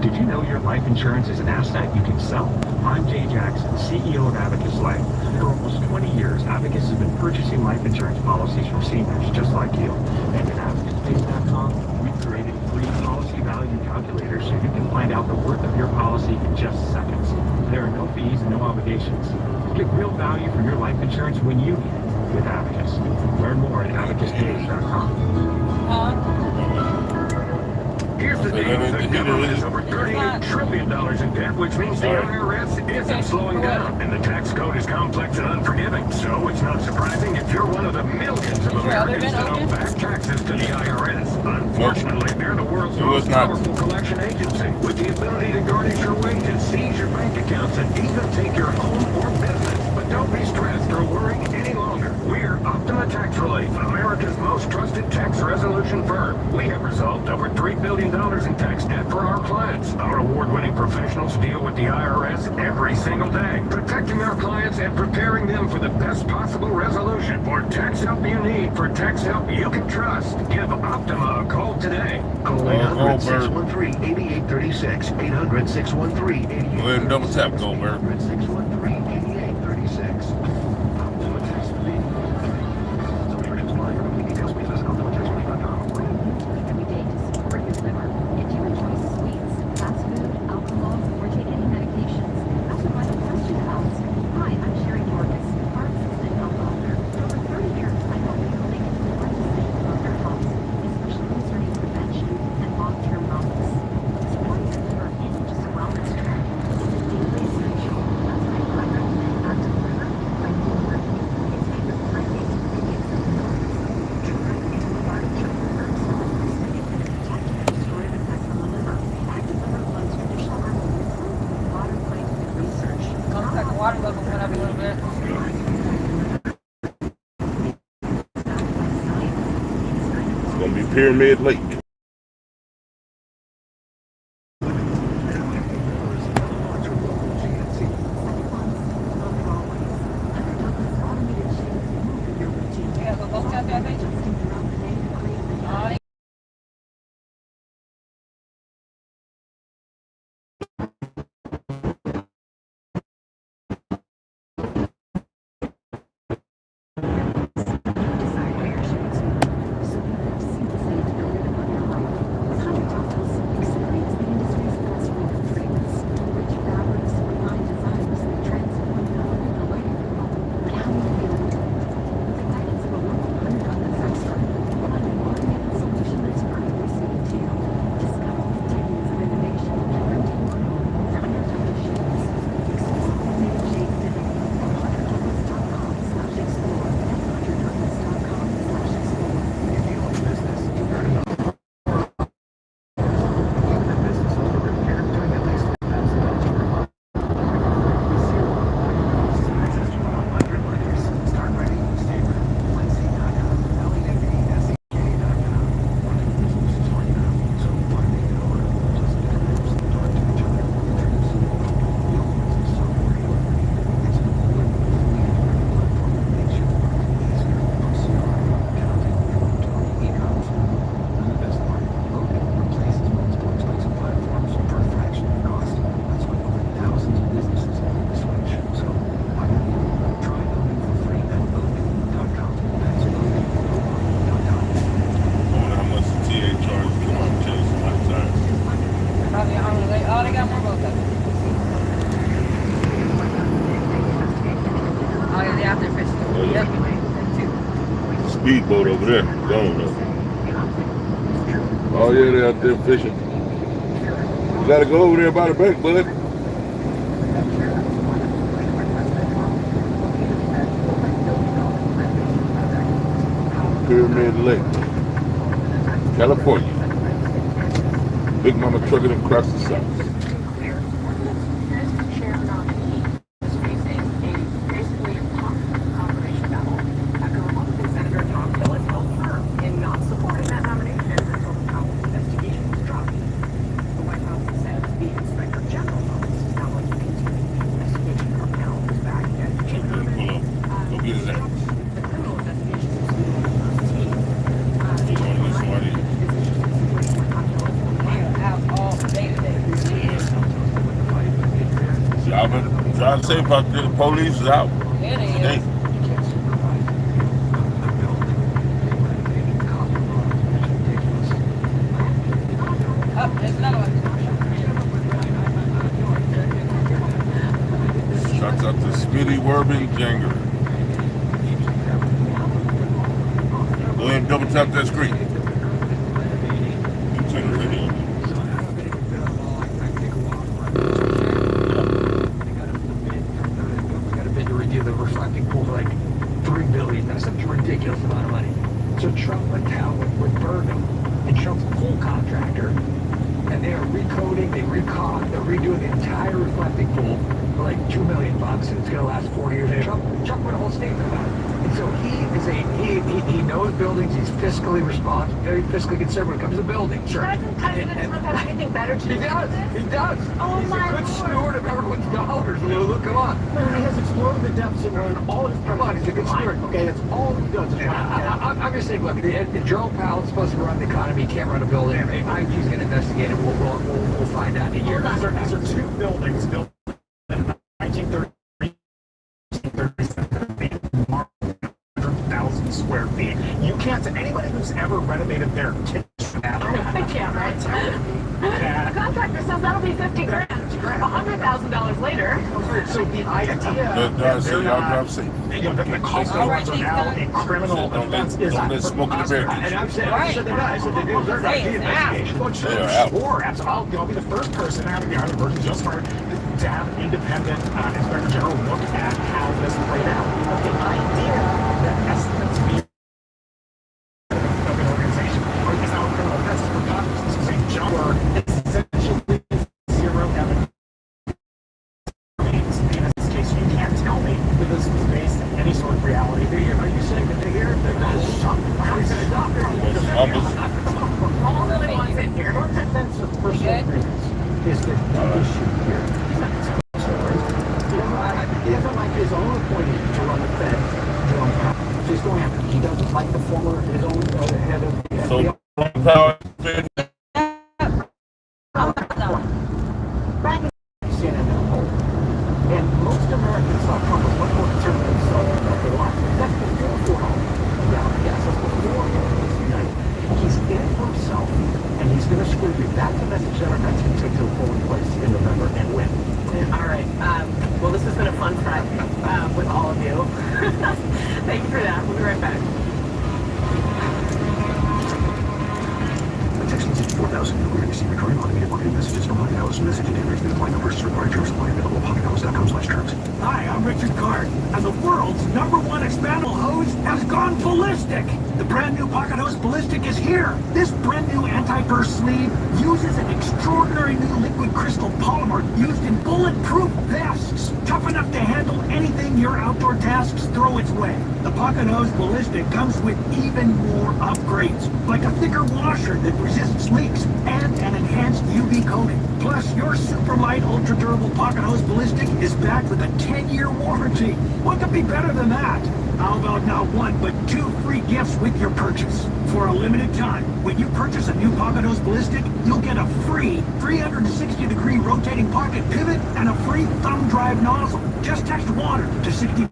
Did you know your life insurance is an asset you can sell? I'm Jay Jackson, CEO of Abacus Life. For almost 20 years, Abacus has been purchasing life insurance policies from seniors just like you. And at AbacusBase.com, we've created free policy value calculators so you can find out the worth of your policy in just seconds. There are no fees and no obligations. Get real value for your life insurance when you need it with Abacus. Learn more at AbacusBase.com. Here's the deal. The government is over $38 trillion in debt, which means the IRS isn't slowing down. And the tax code is complex and unforgiving. So it's not surprising if you're one of the millions of Americans that owe back taxes to the IRS. Unfortunately, they're the world's most powerful collection agency, with the ability to garnish your wages, seize your bank accounts, and even take your home or business. But don't be stressed or worried any longer. We're Optima Tax Relief, America's most most trusted tax resolution firm. We have resolved over $3 billion in tax debt for our clients. Our award-winning professionals deal with the IRS every single day, protecting our clients and preparing them for the best possible resolution. For tax help you need, for tax help you can trust, give Optima a call today. Call 800-613-8836. 800-613-8836. Go ahead and double tap, Goldberg. 800-613-8836. Every day to support your liver. If you enjoy sweets, fast food, alcohol, or take any medications, that's a vital question to ask. Hi, I'm Sherry Dorcas, heart assistant health author. For over 30 years, I help people make informed decisions about their health, especially concerning prevention and long-term wellness. Supporting your liver isn't just a wellness trend, it's a daily essential. That's why I recommend Active Liver by Bloomberg. It's made with plant-based ingredients and minerals. Turmeric, antibiotic, herbs, Looks like the water level went up a little bit. It's gonna be Pyramid Lake. Yeah, the boat out there, I think. Oh, they got more boats up. Oh, yeah, they out there fishing. Oh, yeah. Yep. Speedboat over there. Gone though. Oh yeah, they're out there fishing. You gotta go over there by the bank, bud. Pyramid Lake, California. Big Mama trucking them across the south. I've been trying to say if the police is out. It is. Hey. Oh, there's another one. Shouts out to Smitty Werbin Janger. Go ahead and double tap that screen. Turn the radio on. The reflecting pool for like $3 billion. That's such a ridiculous amount of money. So Trump went down with Bergen and Trump's pool contractor, and they are recoding, they're redoing the entire reflecting pool for like $2 million, and it's gonna last 4 years. And Trump put a whole statement about it. It's So he knows buildings. He's fiscally responsible, very fiscally conservative when it comes to buildings. Sure. Doesn't President Trump have anything better to do? He does. He does. Oh, He's my a good Lord. steward of everyone's dollars. Look him up. He has exploded the deficit on all his Come on, he's a good steward. Okay, that's all he does. I'm just saying, look, Joe Powell's supposed to run the economy. He can't run a building. IG's going to investigate it. We'll find out in a year. These are two buildings built in 1930. 100,000 square feet. You can't, anybody who's ever renovated their kitchen. I can't, right? The contractor says that'll be 50 grand. $100,000 later. So the idea that the cost overruns are now a criminal offense is don't let smoke in the bear. And I'm saying, I said they're not. I said they're not the investigation. I'll be the first person out of the Iron Version just for to have an independent inspector general look at how this played out. But the idea that estimates be of an organization is now a criminal offense for Congress. This is a jump where it's essentially zero evidence. In this case, you can't tell me that this was based on any sort of reality. Are you saying that they're here? They're not shocked. How is it a doctor? All really wants in here. Defense of personal grievance is the issue here. He doesn't like his own appointee to run the Fed, Jerome Powell. So he's going after him. He doesn't like the former, his own head of the FBI. So Powell Back in CNN poll, and most Americans thought Trump was much more concerned with himself than they were. That's before Trump. Yeah, yes, that's before Trump was united. He's in it for himself, and he's going to screw you. That's the message Democrats can take to the polling place in November and win. All right. Well, this has been a fun Friday with all of you. Thank you for that. We'll be right back. Texting 64,000, you're going to receive recurring automated marketing messages from Pocket House. Message and data rates may apply. Numbers required. Terms apply. Available at pockethouse.com/terms. Hi, I'm Richard Card, and the world's #1 expandable hose has gone ballistic. The brand new Pocket Hose Ballistic is here. This brand new anti-burst sleeve uses an extraordinary new liquid crystal polymer used in bulletproof vests, tough enough to handle anything your outdoor tasks throw its way. The Pocket Hose Ballistic comes with even more upgrades, like a thicker washer that resists leaks and an enhanced UV coating. Plus, your super light, ultra durable Pocket Hose Ballistic is backed with a 10-year warranty. What could be better than that? How about not one, but 2 free gifts with your purchase? For a limited time, when you purchase a new Pocket Hose Ballistic, you'll get a free 360-degree rotating pocket pivot and a free thumb drive nozzle. Just text water to 60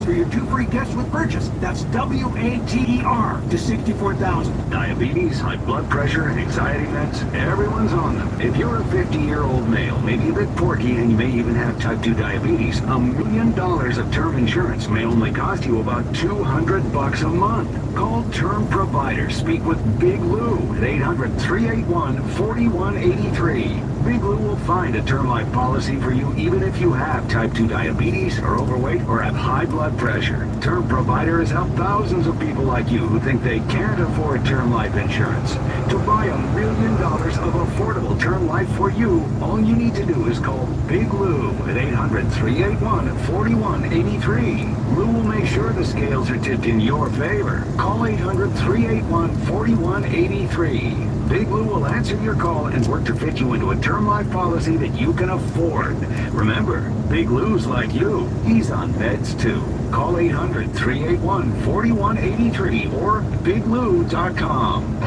for your 2 free gifts with purchase. That's WATER to 64,000. Diabetes, high blood pressure, anxiety meds, everyone's on them. If you're a 50-year-old male, maybe a bit porky, and you may even have type 2 diabetes, $1 million of term insurance may only cost you about $200 a month. Call Term Provider. Speak with Big Lou at 800-381-4183. Big Lou will find a term life policy for you even if you have type 2 diabetes, are overweight, or have high blood pressure. Term Provider has helped thousands of people like you who think they can't afford term life insurance. To buy $1 million of affordable term life for you, all you need to do is call Big Lou at 800-381-4183. Lou will make sure the scales are tipped in your favor. Call 800-381-4183. Big Lou will answer your call and work to fit you into a term life policy that you can afford. Remember, Big Lou's like you. He's on meds too. Call 800-381-4183 or biglou.com.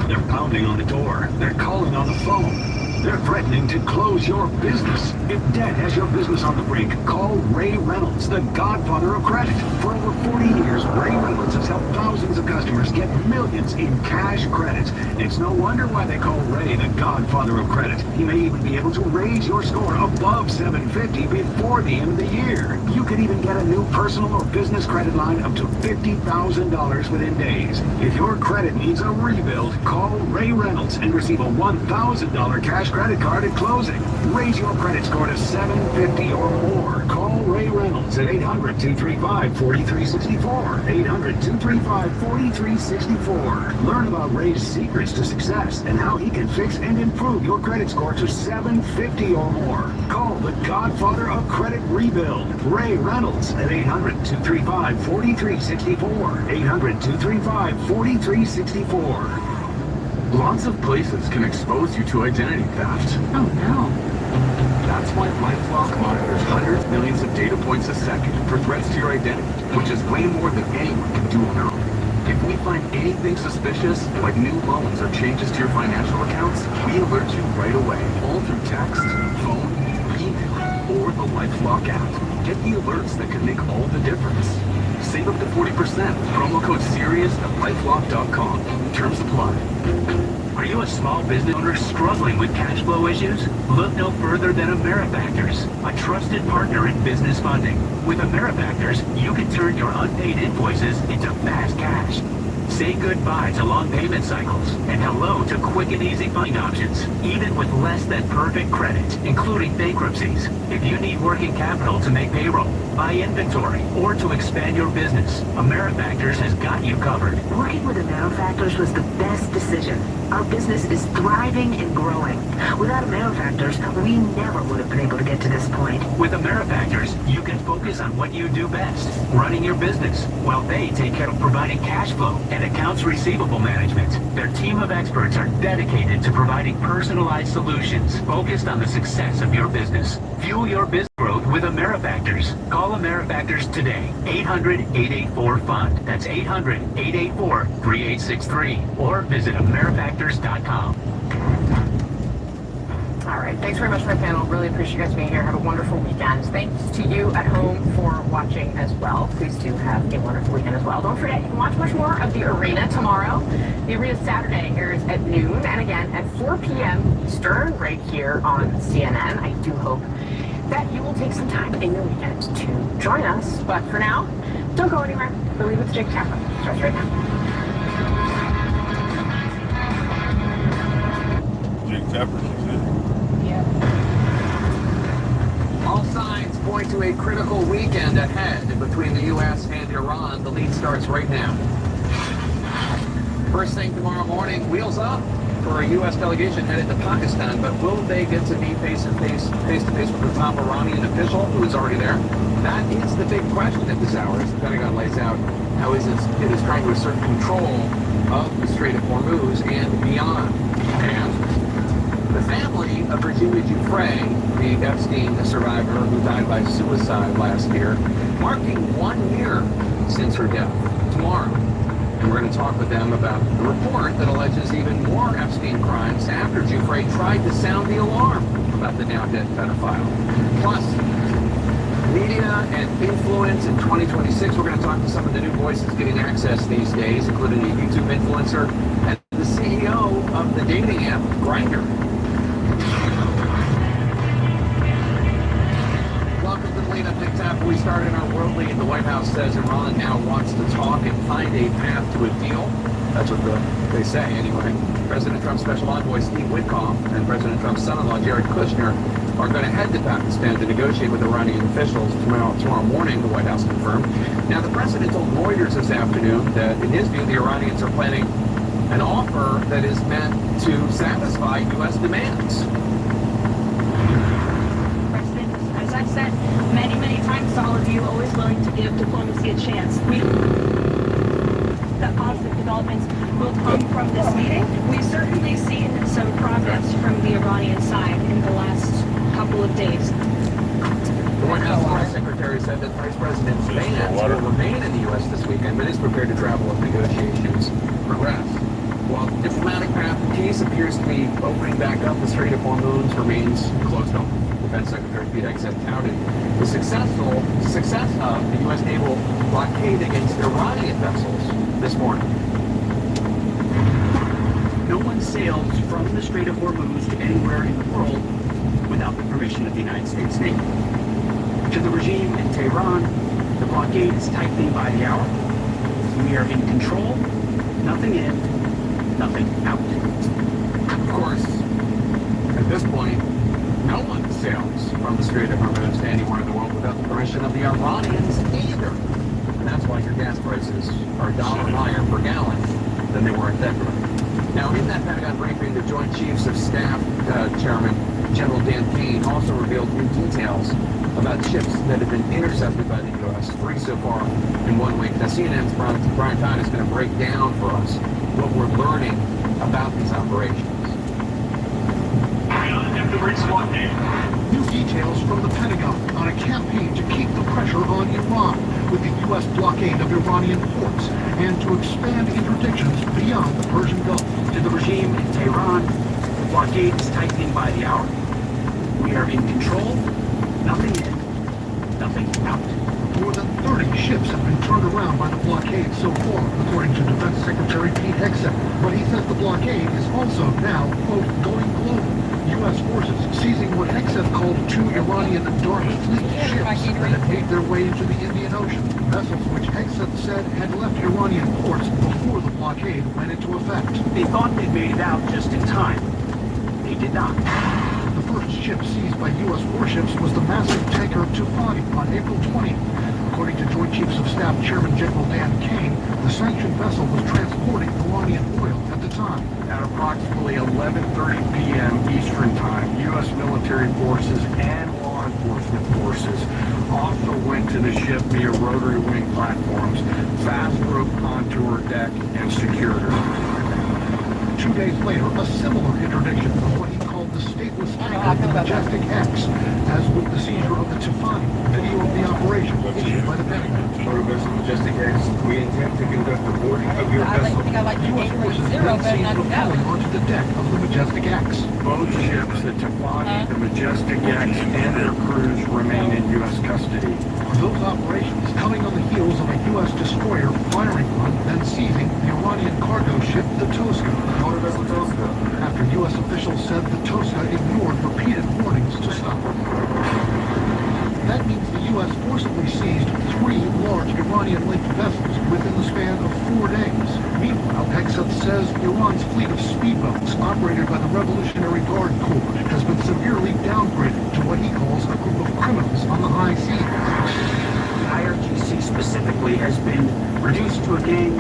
They're pounding on the door. They're calling on the phone. They're threatening to close your business. If debt has your business on the brink, call Ray Reynolds, the godfather of credit. For over 40 years, Ray Reynolds has helped thousands of customers get millions in cash credit. It's no wonder why they call Ray the godfather of credit. He may even be able to raise your score above 750 before the end of the year. You could even get a new personal or business credit line up to $50,000 within days. If your credit needs a rebuild, call Ray Reynolds and receive a $1,000 cash credit card at closing. Raise your credit score to 750 or more. Call Ray Reynolds at 800-235-4364. 800-235-4364. 4364. Learn about Ray's secrets to success and how he can fix and improve your credit score to 750 or more. Call the godfather of credit rebuild, Ray Reynolds, at 800-235-4364. 800-235-4364. Lots of places can expose you to identity theft. Oh no. That's why LifeLock monitors hundreds of millions of data points a second for threats to your identity, which is way more than anyone can do on their own. If we find anything suspicious, like new loans or changes to your financial accounts, we alert you right away, all through text, phone, email, or the LifeLock app. Get the alerts that can make all the difference. Save up to 40%. Promo code SERIOUS at LifeLock.com. Terms apply. Are you a small business owner struggling with cash flow issues? Look no further than AmeriFactors, a trusted partner in business funding. With AmeriFactors, you can turn your unpaid invoices into fast cash. Say goodbye to long payment cycles and hello to quick and easy funding options, even with less than perfect credit, including bankruptcies. If you need working capital to make payroll, buy inventory, or to expand your business, AmeriFactors has got you covered. Working with AmeriFactors was the best decision. Our business is thriving and growing. Without AmeriFactors, we never would have been able to get to this point. With AmeriFactors, you can focus on what you do best, running your business, while they take care of providing cash flow and accounts receivable management. Their team of experts are dedicated to providing personalized solutions focused on the success of your business. Fuel your business growth with AmeriFactors. Call AmeriFactors today. 800-884-FUND. That's 800-884-3863. Or visit AmeriFactors.com. All right. Thanks very much for my panel. Really appreciate you guys being here. Have a wonderful weekend. Thanks to you at home for watching as well. Please do have a wonderful weekend as well. Don't forget, you can watch much more of The Arena tomorrow. The Arena Saturday airs at noon and again at 4 p.m. Eastern right here on CNN. I do hope that you will take some time in your weekend to join us. But for now, don't go anywhere. We'll leave with Jake Tapper. Starts right now. Jake Tapper, All signs point to a critical weekend ahead between the U.S. and Iran. The lead starts right now. First thing tomorrow morning, wheels up for a U.S. delegation headed to Pakistan, but will they get to be face-to-face with the top Iranian official who is already there? That is the big question at this hour as the Pentagon lays out how it is trying to assert control of the Strait of Hormuz and beyond. And the family of Regina Giuffre, the Epstein survivor who died by suicide last year, marking 1 year since her death tomorrow. And we're going to talk with them about the report that alleges even more Epstein crimes after Giuffre tried to sound the alarm about the now-dead pedophile. Plus, media and influence in 2026. We're going to talk to some of the new voices getting access these days, including a YouTube influencer and the CEO of the dating app Grindr. Welcome to the lead-up Big Tap. We started our world lead. The White House says Iran now wants to talk and find a path to a deal. That's what they say, anyway. President Trump's special envoy, Steve Witkoff, and President Trump's son-in-law, Jared Kushner, are going to head to Pakistan to negotiate with Iranian officials tomorrow morning, the White House confirmed. Now, the president told Reuters this afternoon that, in his view, the Iranians are planning an offer that is meant to satisfy U.S. demands. President, as I've said many, many times to all of you, always willing to give diplomacy a chance. That positive developments will come from this meeting. We've certainly seen some progress from the Iranian side in the last couple of days. The White House press secretary said that Vice President Vance will remain in the U.S. this weekend, but is prepared to travel if negotiations progress. While the diplomatic path to peace appears to be opening back up, the Strait of Hormuz remains closed off. Defense Secretary Pete Hegseth touted the success of the U.S. naval blockade against Iranian vessels this morning. No one sails from the Strait of Hormuz to anywhere in the world without the permission of the United States Navy. To the regime in Tehran, the blockade is tightening by the hour. We are in control, nothing in, nothing out. Of course, at this point, no one sails from the Strait of Hormuz to anywhere in the world without the permission of the Iranians either. and that's why your gas prices are $1 higher per gallon than they were in February. Now, in that Pentagon briefing, the Joint Chiefs of Staff Chairman General Dan Kane also revealed new details about ships that have been intercepted by the U.S., 3 so far in 1 week. Now, CNN's Brian Todd is going to break down for us what we're learning about these operations. New details from the Pentagon on a campaign to keep the pressure on Iran with the U.S. blockade of Iranian ports and to expand interdictions beyond the Persian Gulf. To the regime in Tehran, the blockade is tightening by the hour. We are in control, nothing in, nothing out. More than 30 ships have been turned around by the blockade so far, according to Defense Secretary Pete Hegseth. But he says the blockade is also now, quote, going global. U.S. forces seizing what Hegseth called 2 Iranian dark fleet ships that had made their way into the Indian Ocean. Vessels which Hegseth said had left Iranian ports before the blockade went into effect. They thought they'd made it out just in time. They did not. The first ship seized by U.S. warships was the massive tanker Tufani on April 20th. According to Joint Chiefs of Staff Chairman General Dan Kane, the sanctioned vessel was transporting Iranian oil at the time. At approximately 11:30 p.m. Eastern Time, U.S. military forces and law enforcement forces also went to the ship via rotary wing platforms, fast rope contour deck, and secured her. 2 days later, a similar interdiction of what he called the stateless tanker, the Majestic X, as with the seizure of the Tufani. Video of the operation issued by the Pentagon. Vessel Majestic X, we intend to conduct the boarding of your vessel. U.S. forces then seized propelling onto the deck of the Majestic X. Both ships, the Tufani, the Majestic X, and their crews remain in U.S. custody. Those operations coming on the heels of a U.S. destroyer firing on, then seizing the Iranian cargo ship, the Tosca. Motor vessel Tosca. After U.S. officials said the Tosca ignored repeated warnings to stop. That means the U.S. forcibly seized 3 large Iranian-linked vessels within the span of 4 days. Meanwhile, Hegseth says Iran's fleet of speedboats operated by the Revolutionary Guard Corps has been severely downgraded to what he calls a group of criminals on the high seas. The IRGC specifically has been reduced to a gang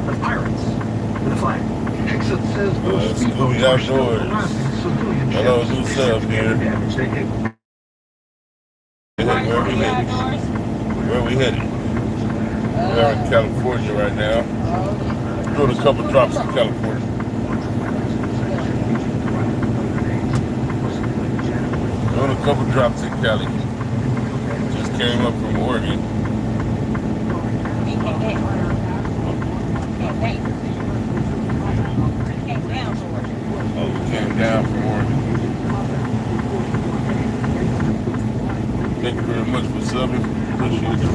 of pirates with a flag. Hegseth says those speedboats are still harassing civilian ships. Hello, new sub here. Where we headed? We're in California right now. Doing a couple drops in California. Doing a couple drops in Cali. Just came up from Oregon. Oh, we came down from Oregon. Thank you very much for subbing. Appreciate you.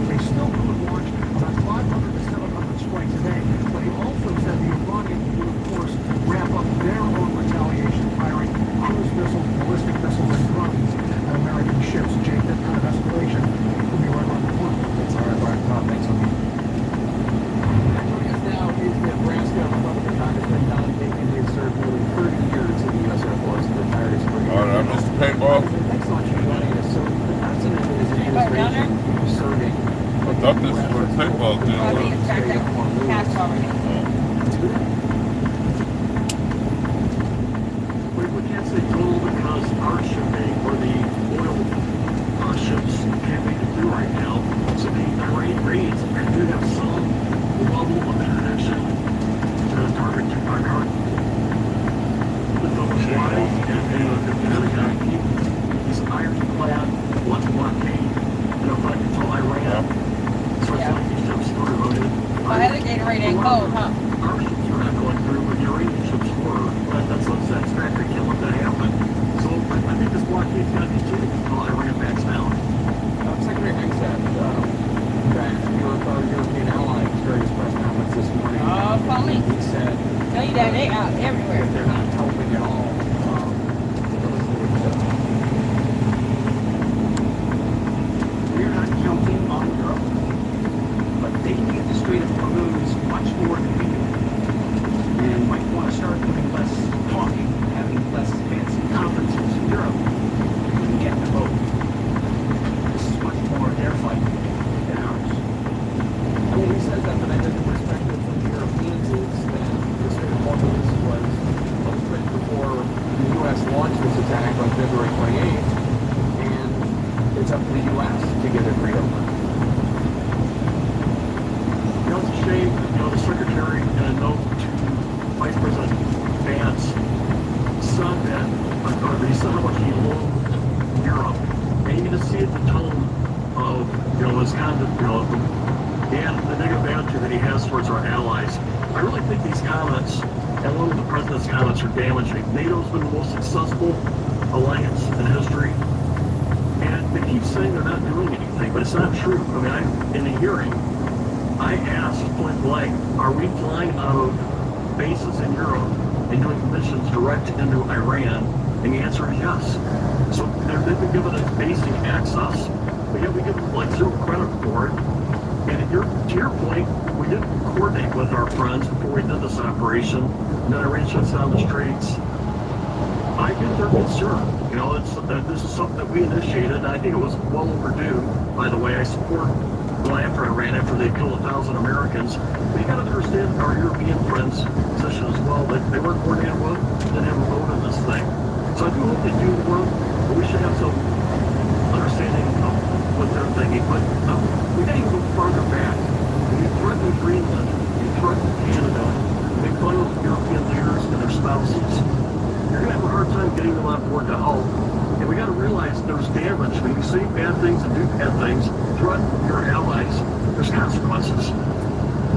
They still could launch about 500 to 700 strikes a day, but he also said the Iranians would, of course, ramp up their own retaliation, firing cruise missiles, ballistic missiles, and drones at American ships. Jake, that kind of escalation will be right around the corner. That's all right, Brian. Tom, thanks for me. Joining us now is Nebraska Republican Congressman Don Bacon. He has served more than 30 years in the U.S. Air Force and retired as brigadier. All right, Mr. Paintball. Thanks so much for joining us. So the president and his administration serving. I thought this was where paintball did. We can't say total because our shipping or the oil ships can't make it through right now. So the rate rates do have some level of interdiction to target our car. The focus lies and the Pentagon keep these ironclad one blockade and a fight until Iran. So it's like these ships are loaded. My other Gatorade ain't cold, huh? Our ships are not going through, but the Iranian ships were. But that's factory can't let that happen. So I think this blockade's got to continue until Iran backs down. Secretary Hegseth, back with our European allies during his press conference this morning. Police. He said, Tell you that they out everywhere. They're not helping at all. We're not counting on Europe, but they can get the Strait of Hormuz much more convenient and might want to start doing less talking, having less fancy conferences in Europe. We can get the vote. This is much more their fight. it's up to the U.S. to get it reopened. You know, it's a shame, you know, the secretary, in a note to Vice President Vance, said that, or he said how much he loathed Europe. And you can just see it in the tone of, you know, his conduct, you know, and the negative attitude that he has towards our allies. I really think these comments, and one of the president's comments, are damaging. NATO's been the most successful alliance in history. And they keep saying they're not doing anything, but it's not true. I mean, in the hearing, I asked point blank, are we flying out of bases in Europe and doing missions direct into Iran? And the answer is yes. So they've been given us basic access, but yet we give them like zero credit for it. And to your point, we didn't coordinate with our friends before we did this operation. And then Iran shuts down the streets. I get their concern. You know, this is something that we initiated, and I think it was well overdue. By the way, I support going after Iran after they killed 1,000 Americans. But you got to understand our European friends' position as well. That they weren't coordinated with, didn't have a vote in this thing. So I do hope they do the work, but we should have some understanding of what they're thinking. But we got to even go farther back. When you threaten Greenland, you threaten Canada, you make fun of European leaders and their spouses, you're going to have a hard time getting them on board to help. And we got to realize there's damage. When you say bad things and do bad things, threaten your allies, there's consequences.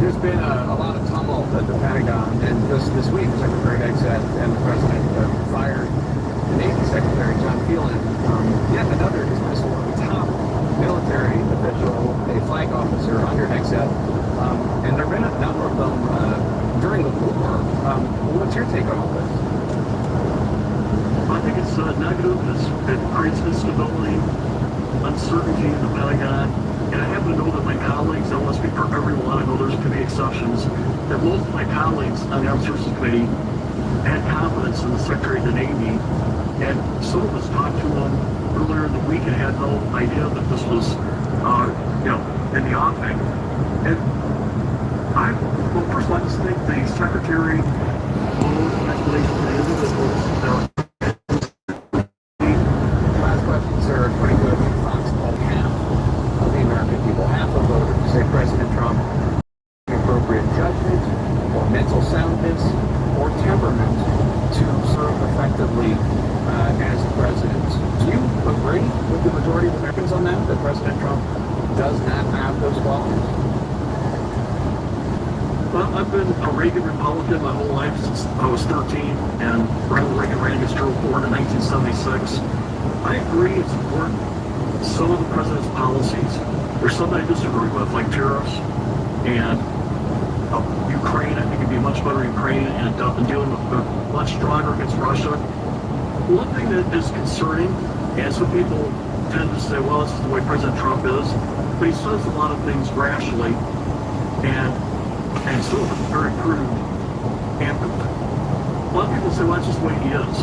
There's been a lot of tumult at the Pentagon, and this week, Secretary Hexet and the President fired the Navy Secretary, John Phelan, yet another dismissal of a top military official, a flag officer under Hexet, and there have been a number of them during the war. What's your take on all this? I think it's negative. It creates instability, uncertainty in the Pentagon. And I happen to know that my colleagues, I don't want to speak for everyone, I know there's going to be exceptions, that most of my colleagues on the Armed Services Committee had confidence in the Secretary of the Navy. And some of us talked to him earlier in the week and had no idea that this was, you know, in the offing. And well, first of all, I just think the Secretary owed an explanation to the individuals that are. Last question, sir. Pretty good. Fox polled half of the American people, half of voters say President Trump appropriate judgment or mental soundness or temperament to serve effectively as president. Do you agree with the majority of Americans on that President Trump does not have those qualities? Well, I've been a Reagan Republican my whole life since I was 13, and Ronald Reagan ran against Gerald Ford in 1976. I agree it's important. Some of the president's policies, there's some I disagree with, like tariffs and Ukraine. I think it'd be much better in Ukraine and dealing with much stronger against Russia. One thing that is concerning, and some people tend to say, well, this is the way President Trump is, but he says a lot of things rashly and so very crude. And a lot of people say, well, that's just the way he is.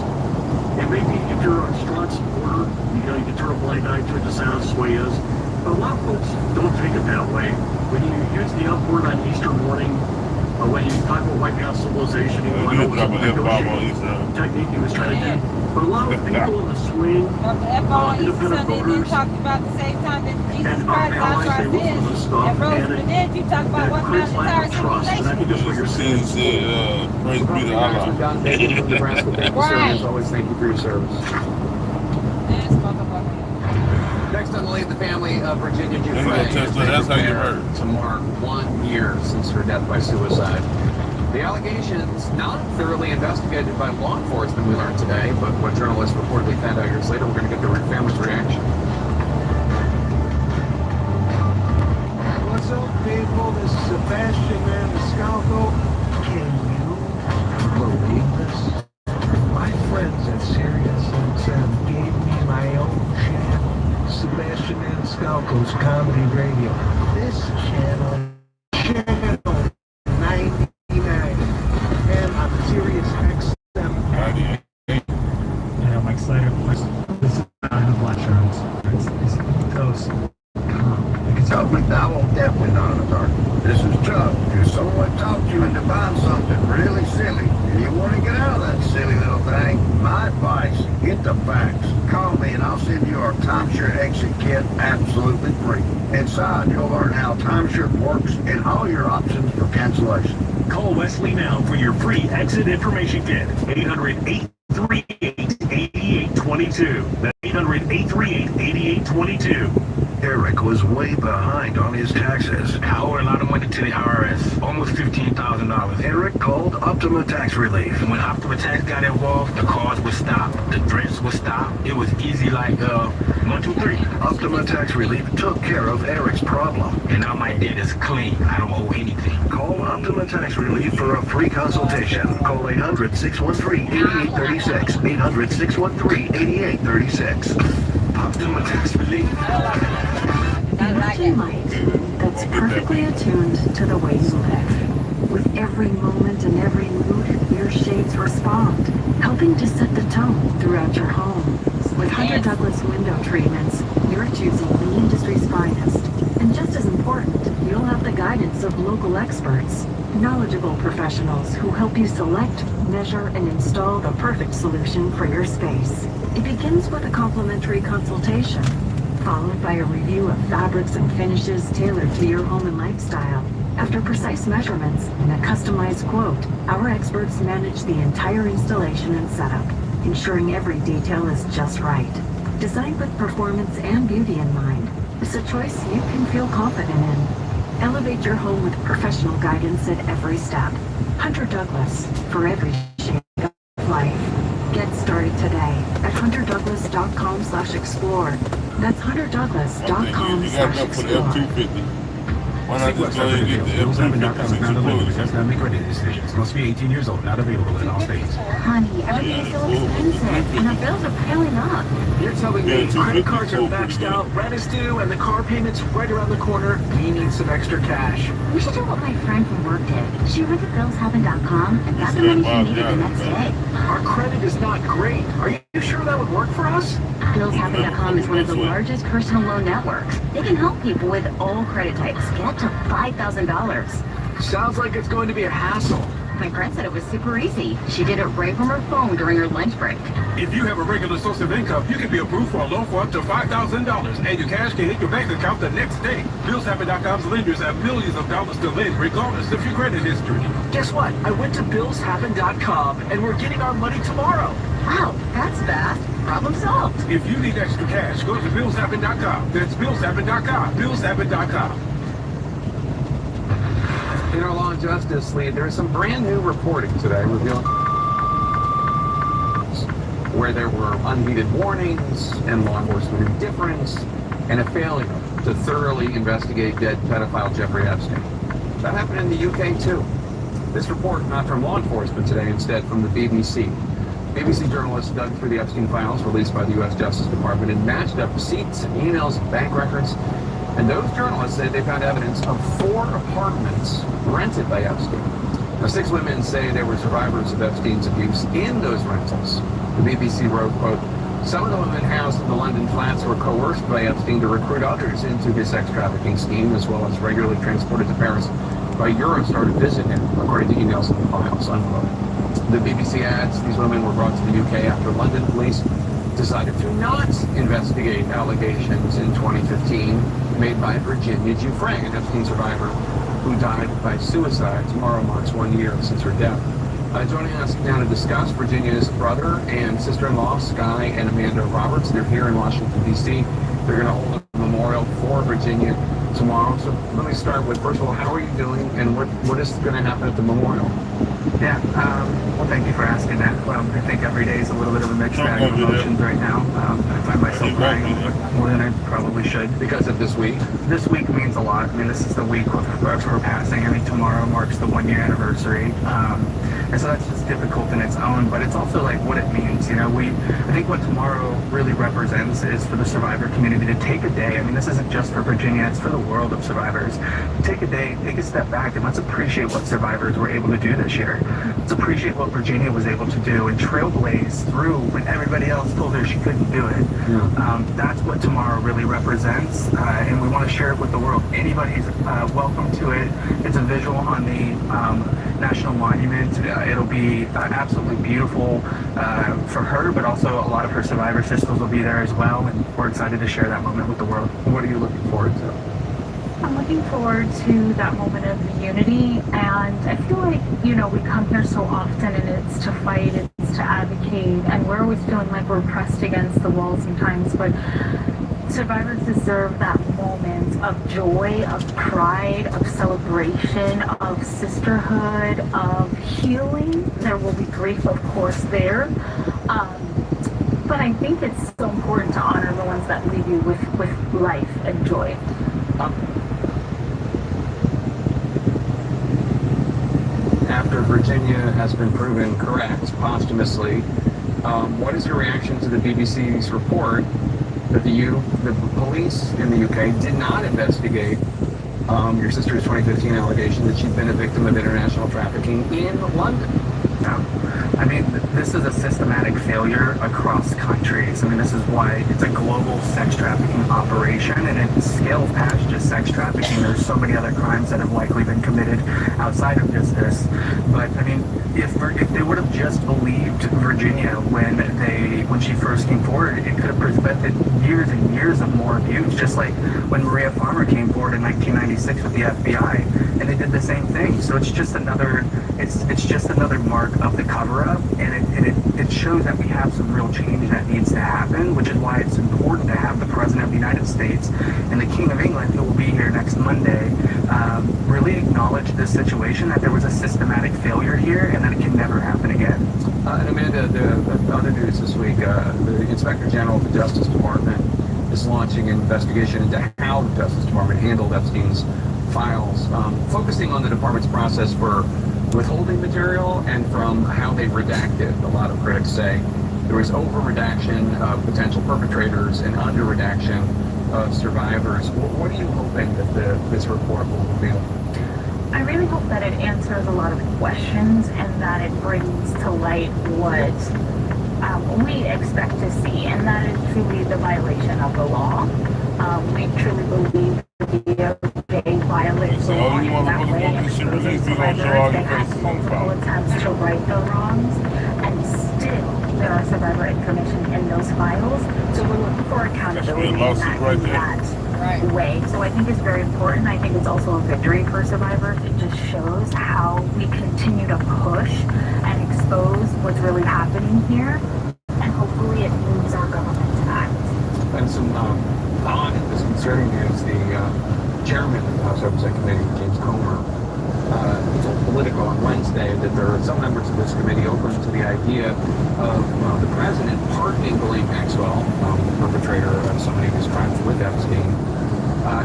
And maybe if you're a strong supporter, you know, you can turn a blind eye to it, just say, that's just the way he is. But a lot of folks don't take it that way. When you use the F word on Easter morning, when you talk about wiping out civilization, you know, I know it was a negotiating technique he was trying to do. But a lot of people in the swing, independent voters, talked about the same time that Jesus and our Christ allies, died they for listen to this stuff, and rose and from the dead. You talk about one creates mountain lack entire of trust, and I think that's what you're seeing. Praise be to Allah. We've gotten Megan from Nebraska. Thank you, sir. Right. As always, thank you for your service. This motherfucker. Next on the lead, the family of Virginia There you Giuffre go, Tesla. That's how you prepare heard. to mark 1 year since her death by suicide. The allegations not thoroughly investigated by law enforcement, we learned today, but what journalists reportedly found out years later. We're going to get the family's reaction. What's up, people? This is Sebastian Maniscalco. Can you believe this? My friends at SiriusXM gave me my own channel, Sebastian Maniscalco's Comedy Radio. This channel 99, and on SiriusXM. And I'm excited. This is not the black shirts. It's toast. Chuck McDowell, definitely not in the dark. This is Chuck. inside, you'll learn how timeshare works and all your options for cancellation. Call Wesley now for your free exit information kit. 800-838-8822. That's 800-838-8822. Eric was way behind on his taxes. I owe a lot of money to the IRS, almost $15,000. Eric called Optima Tax Relief. When Optima Tax got involved, the cars would stop, the threats would stop. It was easy like 1, 2, 3. Optima Tax Relief took care of Eric's problem. And now my debt is clean. I don't owe anything. Call Optima Tax Relief for a free consultation. Call 800-613-8836. 800-613-8836. Optima Tax Relief. Imagine light that's perfectly attuned to the way you live. With every moment and every mood, your shades respond, helping to set the tone throughout your home. With Hunter Douglas window treatments, you're choosing the industry's finest. And just as important, you'll have the guidance of local experts, knowledgeable professionals who help you select, measure, and install the perfect solution for your space. It begins with a complimentary consultation, followed by a review of fabrics and finishes tailored to your home and lifestyle. After precise measurements and a customized quote, our experts manage the entire installation and setup, ensuring every detail is just right. Designed with performance and beauty in mind, it's a choice you can feel confident in. Elevate your home with professional guidance at every step. Hunter Douglas, for every shade of life. Get started today at hunterdouglas.com/explore. That's hunterdouglas.com/explore. Why not just go ahead and get the F-250 Does not make credit decisions. Must be 18 years old. Not available in all states. Honey, everything's so expensive, and our bills are piling up. You're telling me credit cards are maxed out, rent is due, and the car payment's right around the corner. We need some extra cash. We should do what my friend from work did. She went to billshappen.com and got the money she needed the next day. Our credit is not great. Are you sure that would work for us? Billshappen.com is one of the largest personal loan networks. They can help people with all credit types get up to $5,000. Sounds like it's going to be a hassle. My friend said it was super easy. She did it right from her phone during her lunch break. If you have a regular source of income, you can be approved for a loan for up to $5,000, and your cash can hit your bank account the next day. BillsHappen.com's lenders have millions of dollars to lend, regardless of your credit history. Guess what? I went to BillsHappen.com, and we're getting our money tomorrow. Wow, that's fast. Problem solved. If you need extra cash, go to BillsHappen.com. That's BillsHappen.com. BillsHappen.com. In our law and justice lead, there is some brand new reporting today revealing where there were unheeded warnings and law enforcement indifference and a failure to thoroughly investigate dead pedophile Jeffrey Epstein. That happened in the UK too. This report not from law enforcement today, instead from the BBC. BBC journalists dug through the Epstein files released by the U.S. Justice Department and matched up receipts, emails, and bank records. And those journalists said they found evidence of 4 apartments rented by Epstein. Now, 6 women say they were survivors of Epstein's abuse in those rentals. The BBC wrote, quote, some of the women housed in the London flats were coerced by Epstein to recruit others into his sex trafficking scheme, as well as regularly transported to Paris by Eurostar to visit him, according to emails in the files, unquote. The BBC adds these women were brought to the UK after London police decided to not investigate allegations in 2015 made by Virginia Giuffre, an Epstein survivor who died by suicide. Tomorrow marks 1 year since her death. Joining us now to discuss, Virginia's brother and sister-in-law, Sky and Amanda Roberts. They're here in Washington, D.C. They're going to hold a memorial for Virginia tomorrow. So let me start with, first of all, how are you doing, and what is going to happen at the memorial? Yeah, well, thank you for asking that. I think every day is a little bit of a mixed bag of emotions right now. I find myself crying more than I probably should. Because of this week? This week means a lot. I mean, this is the week of her passing. I mean, tomorrow marks the 1-year anniversary. And so that's just difficult in its own, but it's also like what it means. You know, I think what tomorrow really represents is for the survivor community to take a day. I mean, this isn't just for Virginia, it's for the world of survivors. Take a day, take a step back, and let's appreciate what survivors were able to do this year. Let's appreciate what Virginia was able to do and trailblaze through when everybody else told her she couldn't do it. Yeah. That's what tomorrow really represents, and we want to share it with the world. Anybody's welcome to it. It's a visual on the National Monument. It'll be absolutely beautiful for her, but also a lot of her survivor sisters will be there as well, and we're excited to share that moment with the world. What are you looking forward to? I'm looking forward to that moment of unity, and I feel like, we come here so often and it's to fight, it's to advocate, and we're always feeling like we're pressed against the wall sometimes, but survivors deserve that moment of joy, of pride, of celebration, of sisterhood, of healing. There will be grief, of course, there. But I think it's so important to honor the ones that leave you with life and joy. After Virginia has been proven correct posthumously, what is your reaction to the BBC's report that the police in the UK did not investigate your sister's 2015 allegation that she'd been a victim of international trafficking in London? No. I mean, this is a systematic failure across countries. I mean, this is why it's a global sex trafficking operation, and it scales past just sex trafficking. There's so many other crimes that have likely been committed outside of just this. But I mean, if they would have just believed Virginia when she first came forward, it could have prevented years and years of more abuse. Just like when Maria Farmer came forward in 1996 with the FBI, and they did the same thing. So it's just another mark of the cover-up, and it shows that we have some real change that needs to happen, which is why it's important to have the President of the United States and the King of England, who will be here next Monday, really acknowledge this situation, that there was a systematic failure here, and that it can never happen again. And Amanda, the other news this week, the Inspector General of the Justice Department is launching an investigation into how the Justice Department handled Epstein's files, focusing on the department's process for withholding material and from how they redacted. A lot of critics say there was over-redaction of potential perpetrators and under-redaction of survivors. What are you hoping that this report will reveal? I really hope that it answers a lot of questions and that it brings to light what we expect to see, and that is truly the violation of the law. We truly believe they violate the law in that way, and exposing survivors that have multiple attempts to right the wrongs, and still there are survivor information in those files. So we're looking for accountability in that way. So I think it's very important. I think it's also a victory for survivors. It just shows how we continue to push and expose what's really happening here, and hopefully it moves our government to act. And some odd and disconcerting news, the chairman of the House Oversight Committee, James Comer, told Politico on Wednesday that there are some members of this committee open to the idea of the president pardoning Ghislaine Maxwell, the perpetrator of so many of his crimes with Epstein,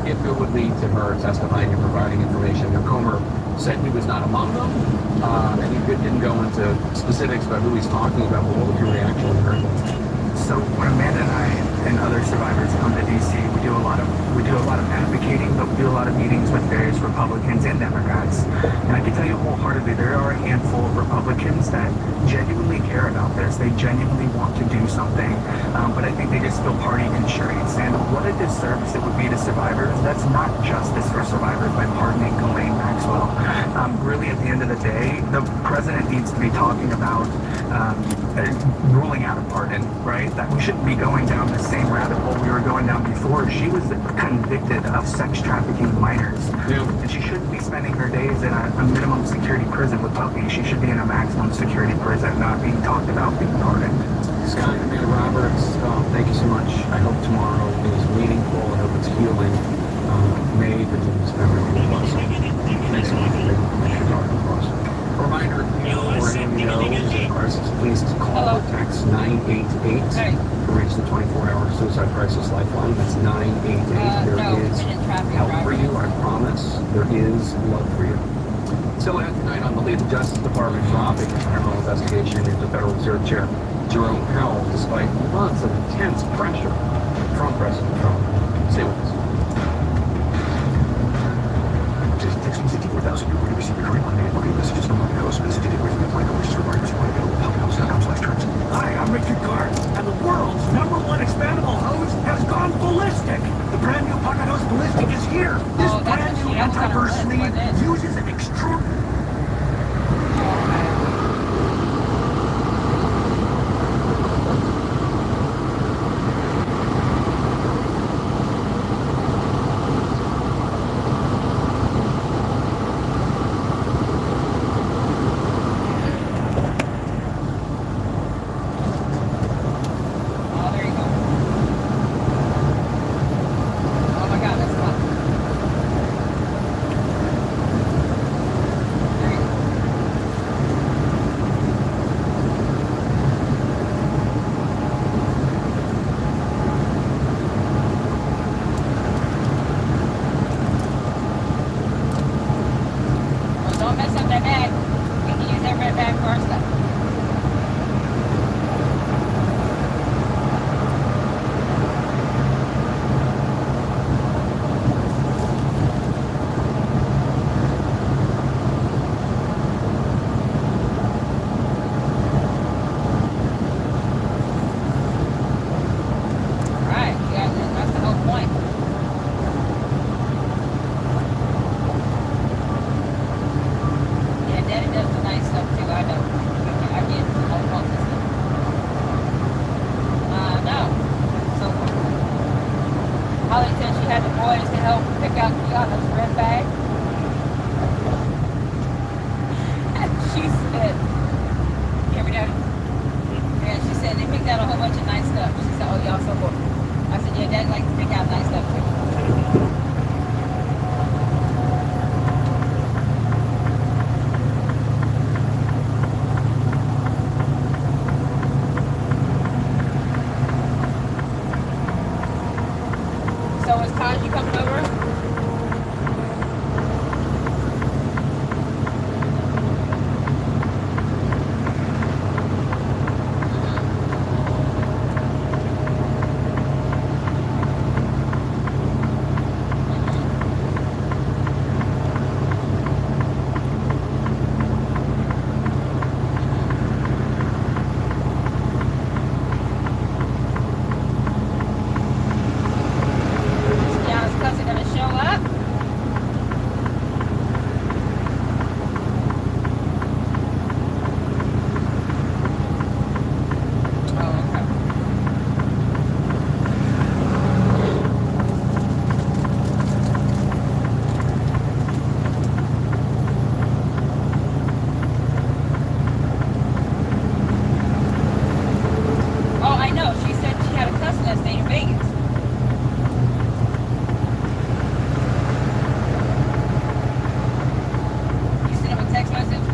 if it would lead to her testifying and providing information. Now, Comer said he was not among them, and he didn't go into specifics about who he's talking about. But what was your reaction when you heard that? So when Amanda and I and other survivors come to DC, we do a lot of advocating, but we do a lot of meetings with various Republicans and Democrats. And I can tell you wholeheartedly, there are a handful of Republicans that genuinely care about this. They genuinely want to do something, but I think they just feel party constraints. And what a disservice it would be to survivors. That's not justice for survivors by pardoning Ghislaine Maxwell. Really, at the end of the day, the president needs to be talking about ruling out a pardon, right? That we shouldn't be going down the same rabbit hole we were going down before. She was convicted of sex trafficking minors, and she shouldn't be spending her days in a minimum security prison with puppies. She should be in a maximum security prison, not being talked about being pardoned. Scott and Amanda Roberts, thank you so much. I hope tomorrow is meaningful. I hope it's healing. May Virginia's memory be blessed. Thanks so much for talking to us. A reminder, for anyone who knows a crisis, please call or text 988 to reach the 24-hour suicide crisis lifeline. That's 988. There is help for you, I promise. There is love for you. So tonight on the lead, the Justice Department dropping its criminal investigation into Federal Reserve Chair Jerome Powell, despite months of intense pressure from President Trump. Stay with us. Text 64,000. You're going to receive recurring automated marketing messages from Market Host. Visit DigiWavePlan, which is required to support available HobbyHouse.com/terms. Hi, I'm Richard Card, and the world's #1 expandable hose has gone ballistic. The brand new Pocket Hose Ballistic is here. This brand new anti-burst sleeve uses an extraordinary... don't mess up that bag. We can use that red bag for our stuff. Right, yeah, that's the whole point. Yeah, Daddy does the nice stuff too. I know. I get all kinds of stuff. No. So Holly said she had the boys to help pick out Kiana's red bag. She said, hear me now? Yeah, she said they picked out a whole bunch of nice stuff. She said, oh, y'all so cool. I said, yeah, Daddy likes to pick out nice stuff too. So is Taji coming over? Is Kiana's cousin gonna show up? Oh, okay. Oh, I know. She said she had a cousin that stayed in Vegas. You sent him a text message?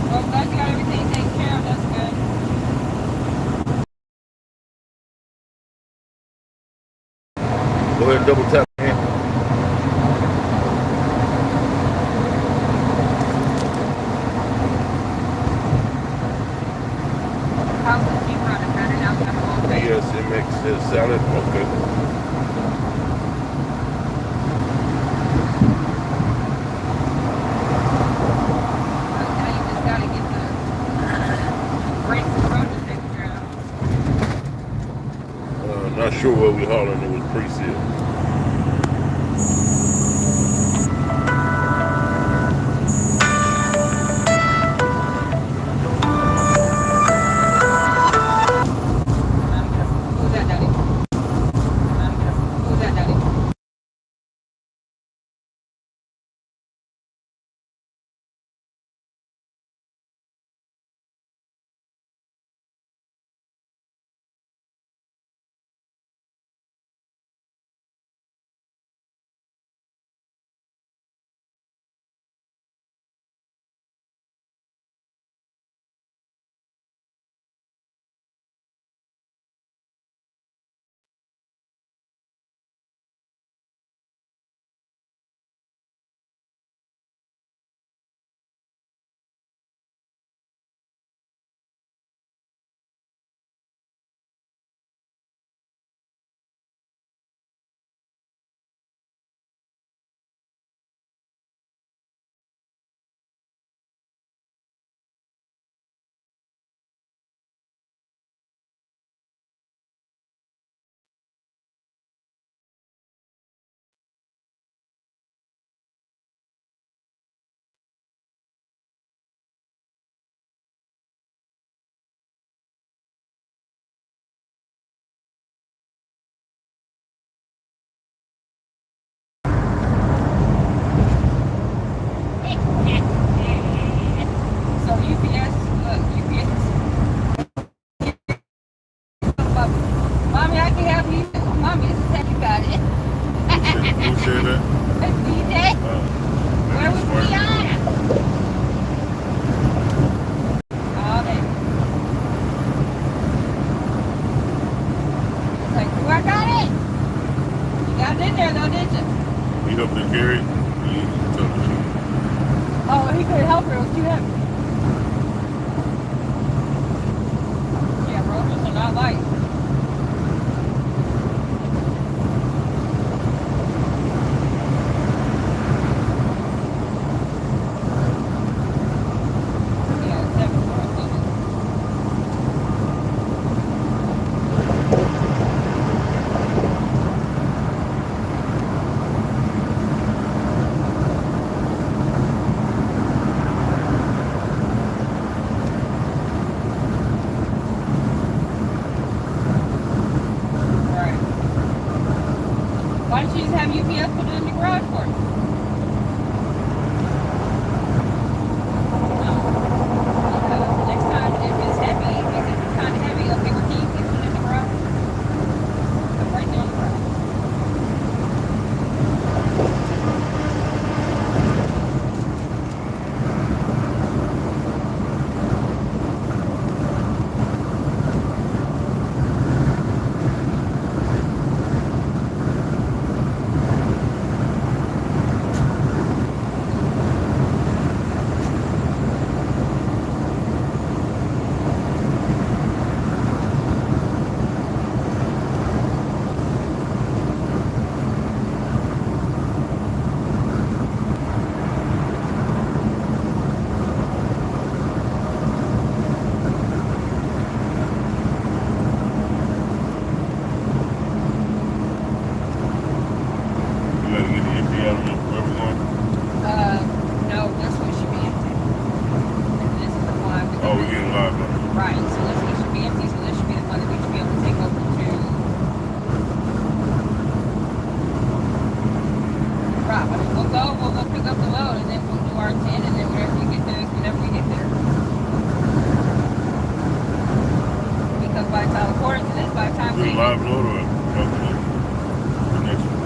Well, I'm glad you got everything taken care of. That's good. Go ahead and double tap. How's the keep running better now? Got a little bit. Yes, it makes it salad. Okay. Now you just gotta get the brakes and rotors taken care of. I'm not sure where we hauling. It was pre-sealed. Who's that, Daddy? Who's that, Daddy? Who said that? DJ? Where was Rihanna? All day. Like, who I got it? You got it in there though, didn't you? He helped her carry it. He told her she. Oh, he couldn't help her. It was too heavy. Yeah, roaches are not light. Why don't you just have UPS put it in the garage for you? No. Because next time, if it's heavy, if it's kind of heavy, okay, well, can you put it in the garage? Put it right there in the garage. No, this one should be empty. And this is the one. Oh, we're getting live on it. Right, so this one should be empty, so this should be the one that we should be able to take over to. Right, but we'll go pick up the load, and then we'll do our 10, and then whenever we get there. Because by the time, according to this, by the time We're they live load or the next one?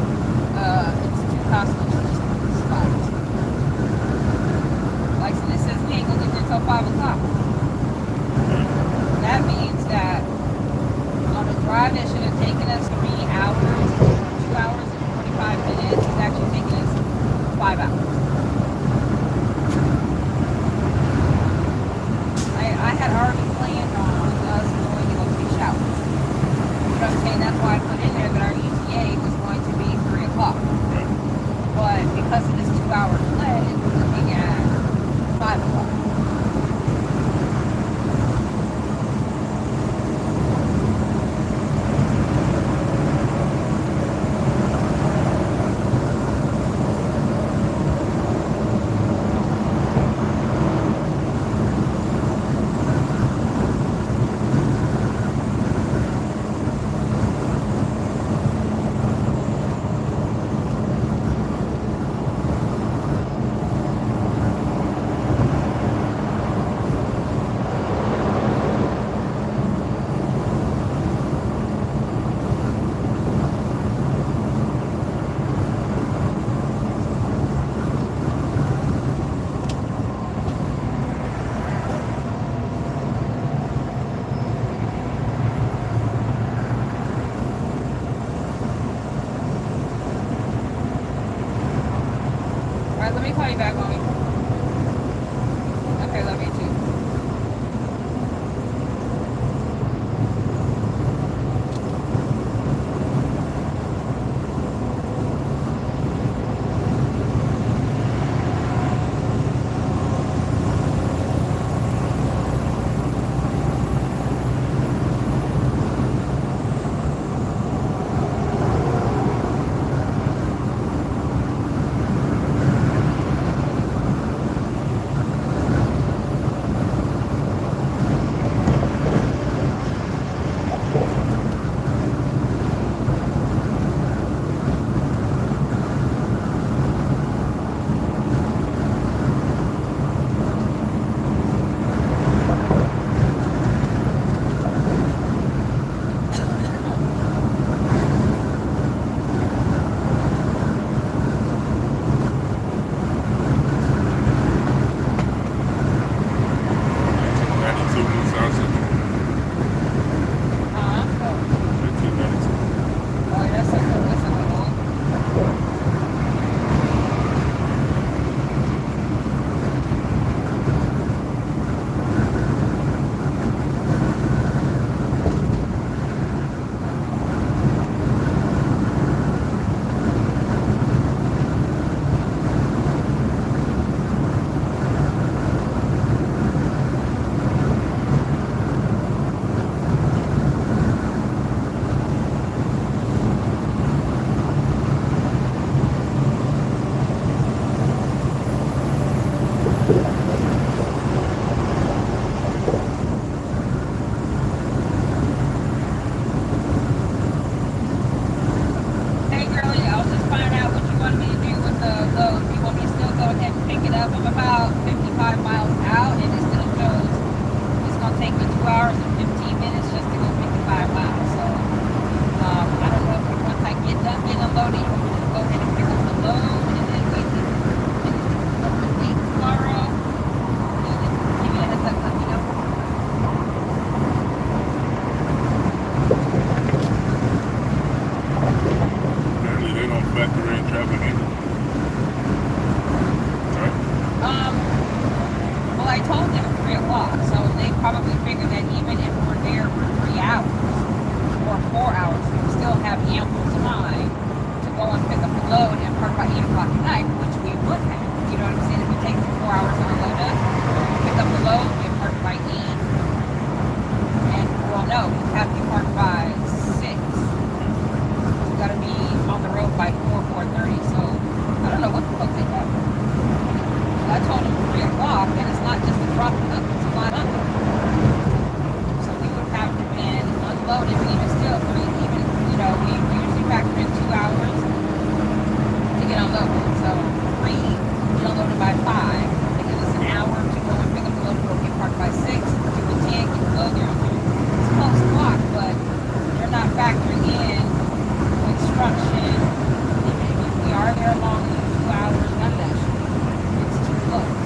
it's too costly for this spot. Like, so this says we ain't gonna get there till 5 o'clock. That means that on a drive that should have taken us 3 hours, 2 hours and 45 minutes, it's actually taking us 5 hours. I had already planned on us going to go take showers. You know what I'm saying? That's why I put in there that our ETA was going to be 3 o'clock. But because of this 2-hour delay, we're looking at 5 o'clock. unloaded, but even still, I mean, even, you know, we usually factor in 2 hours to get unloaded. So 3, get unloaded by 5. They give us an hour to go and pick up the load, go get parked by 6, 2 to 10, get the load there. It's close clock, but they're not factoring in construction. If we are there long, 2 hours, none of that shit. It's too close.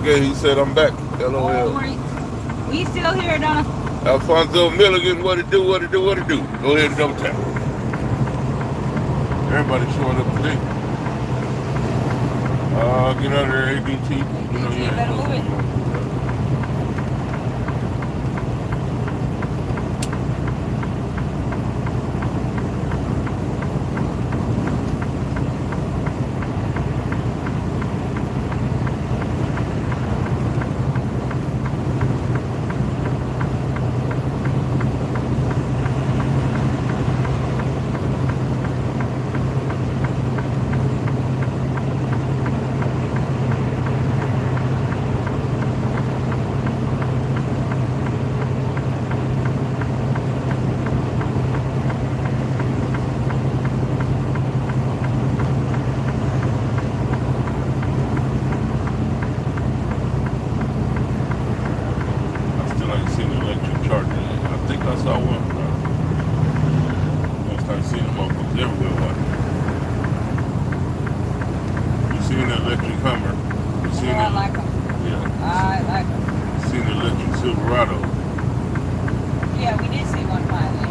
He said, I'm back. LOL. We still here, Donna. Alfonso Milligan, what it do? Go ahead and double tap. Everybody showing up today. Get out of there, ABT. You know, you better move it. seen the electric Hummer. You seen I like them. Yeah. I like them. Seen the electric Silverado. Yeah, we did see one finally.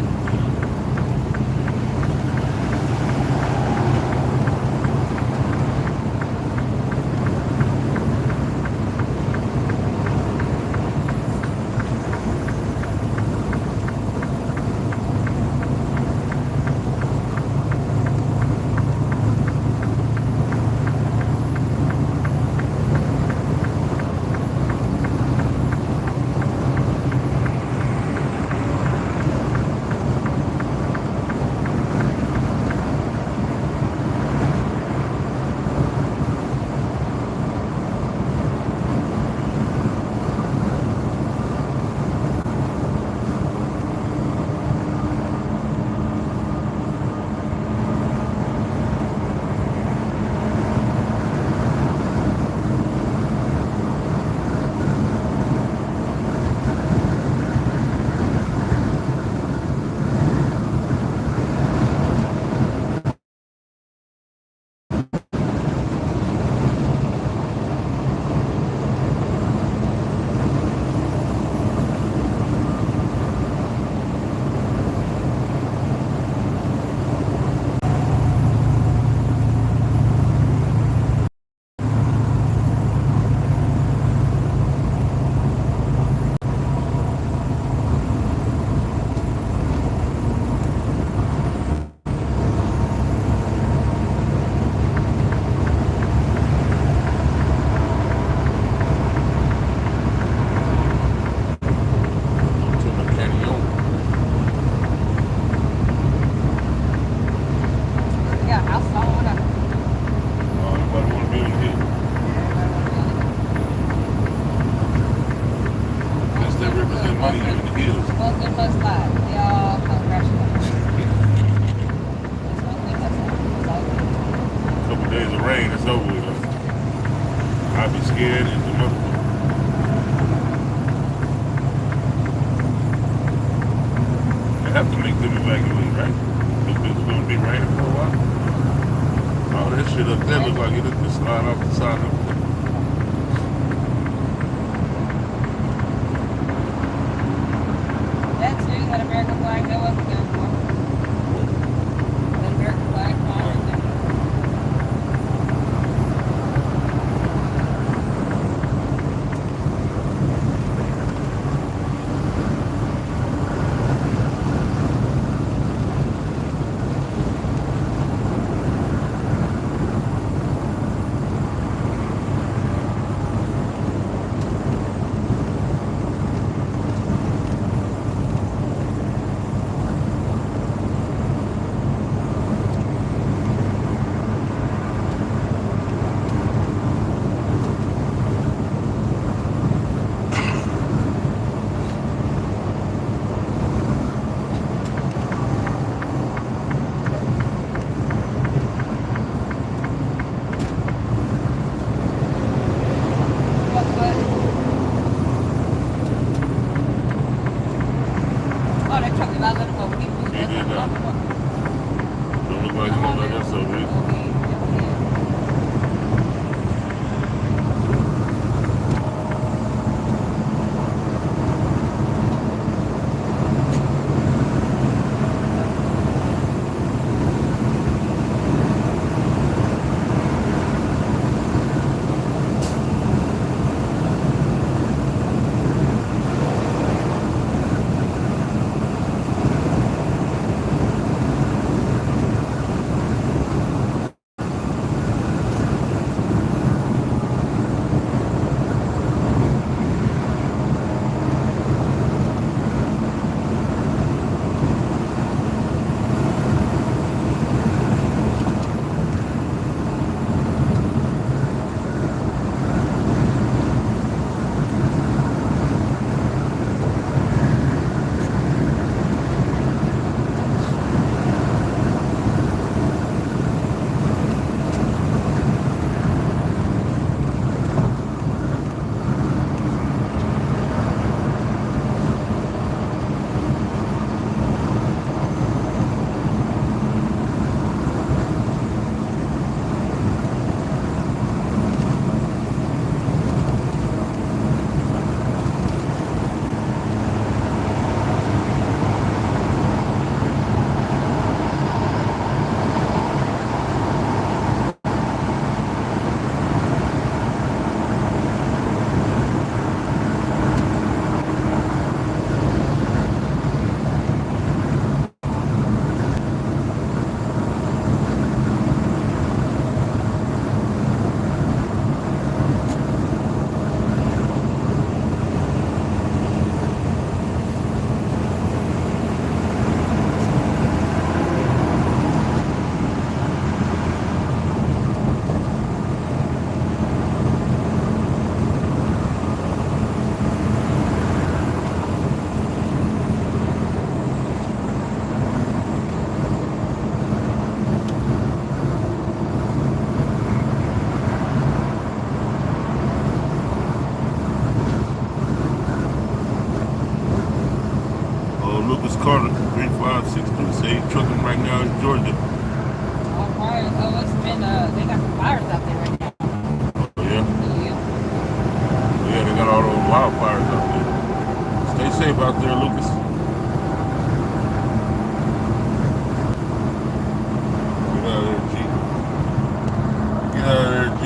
trucking right now in Georgia. All fires. Oh, it's been, they got some fires out there right now. Oh, yeah? Yeah, they got all those wildfires out there. Stay safe out there, Lucas. Get out of there, G. Get out of there, G.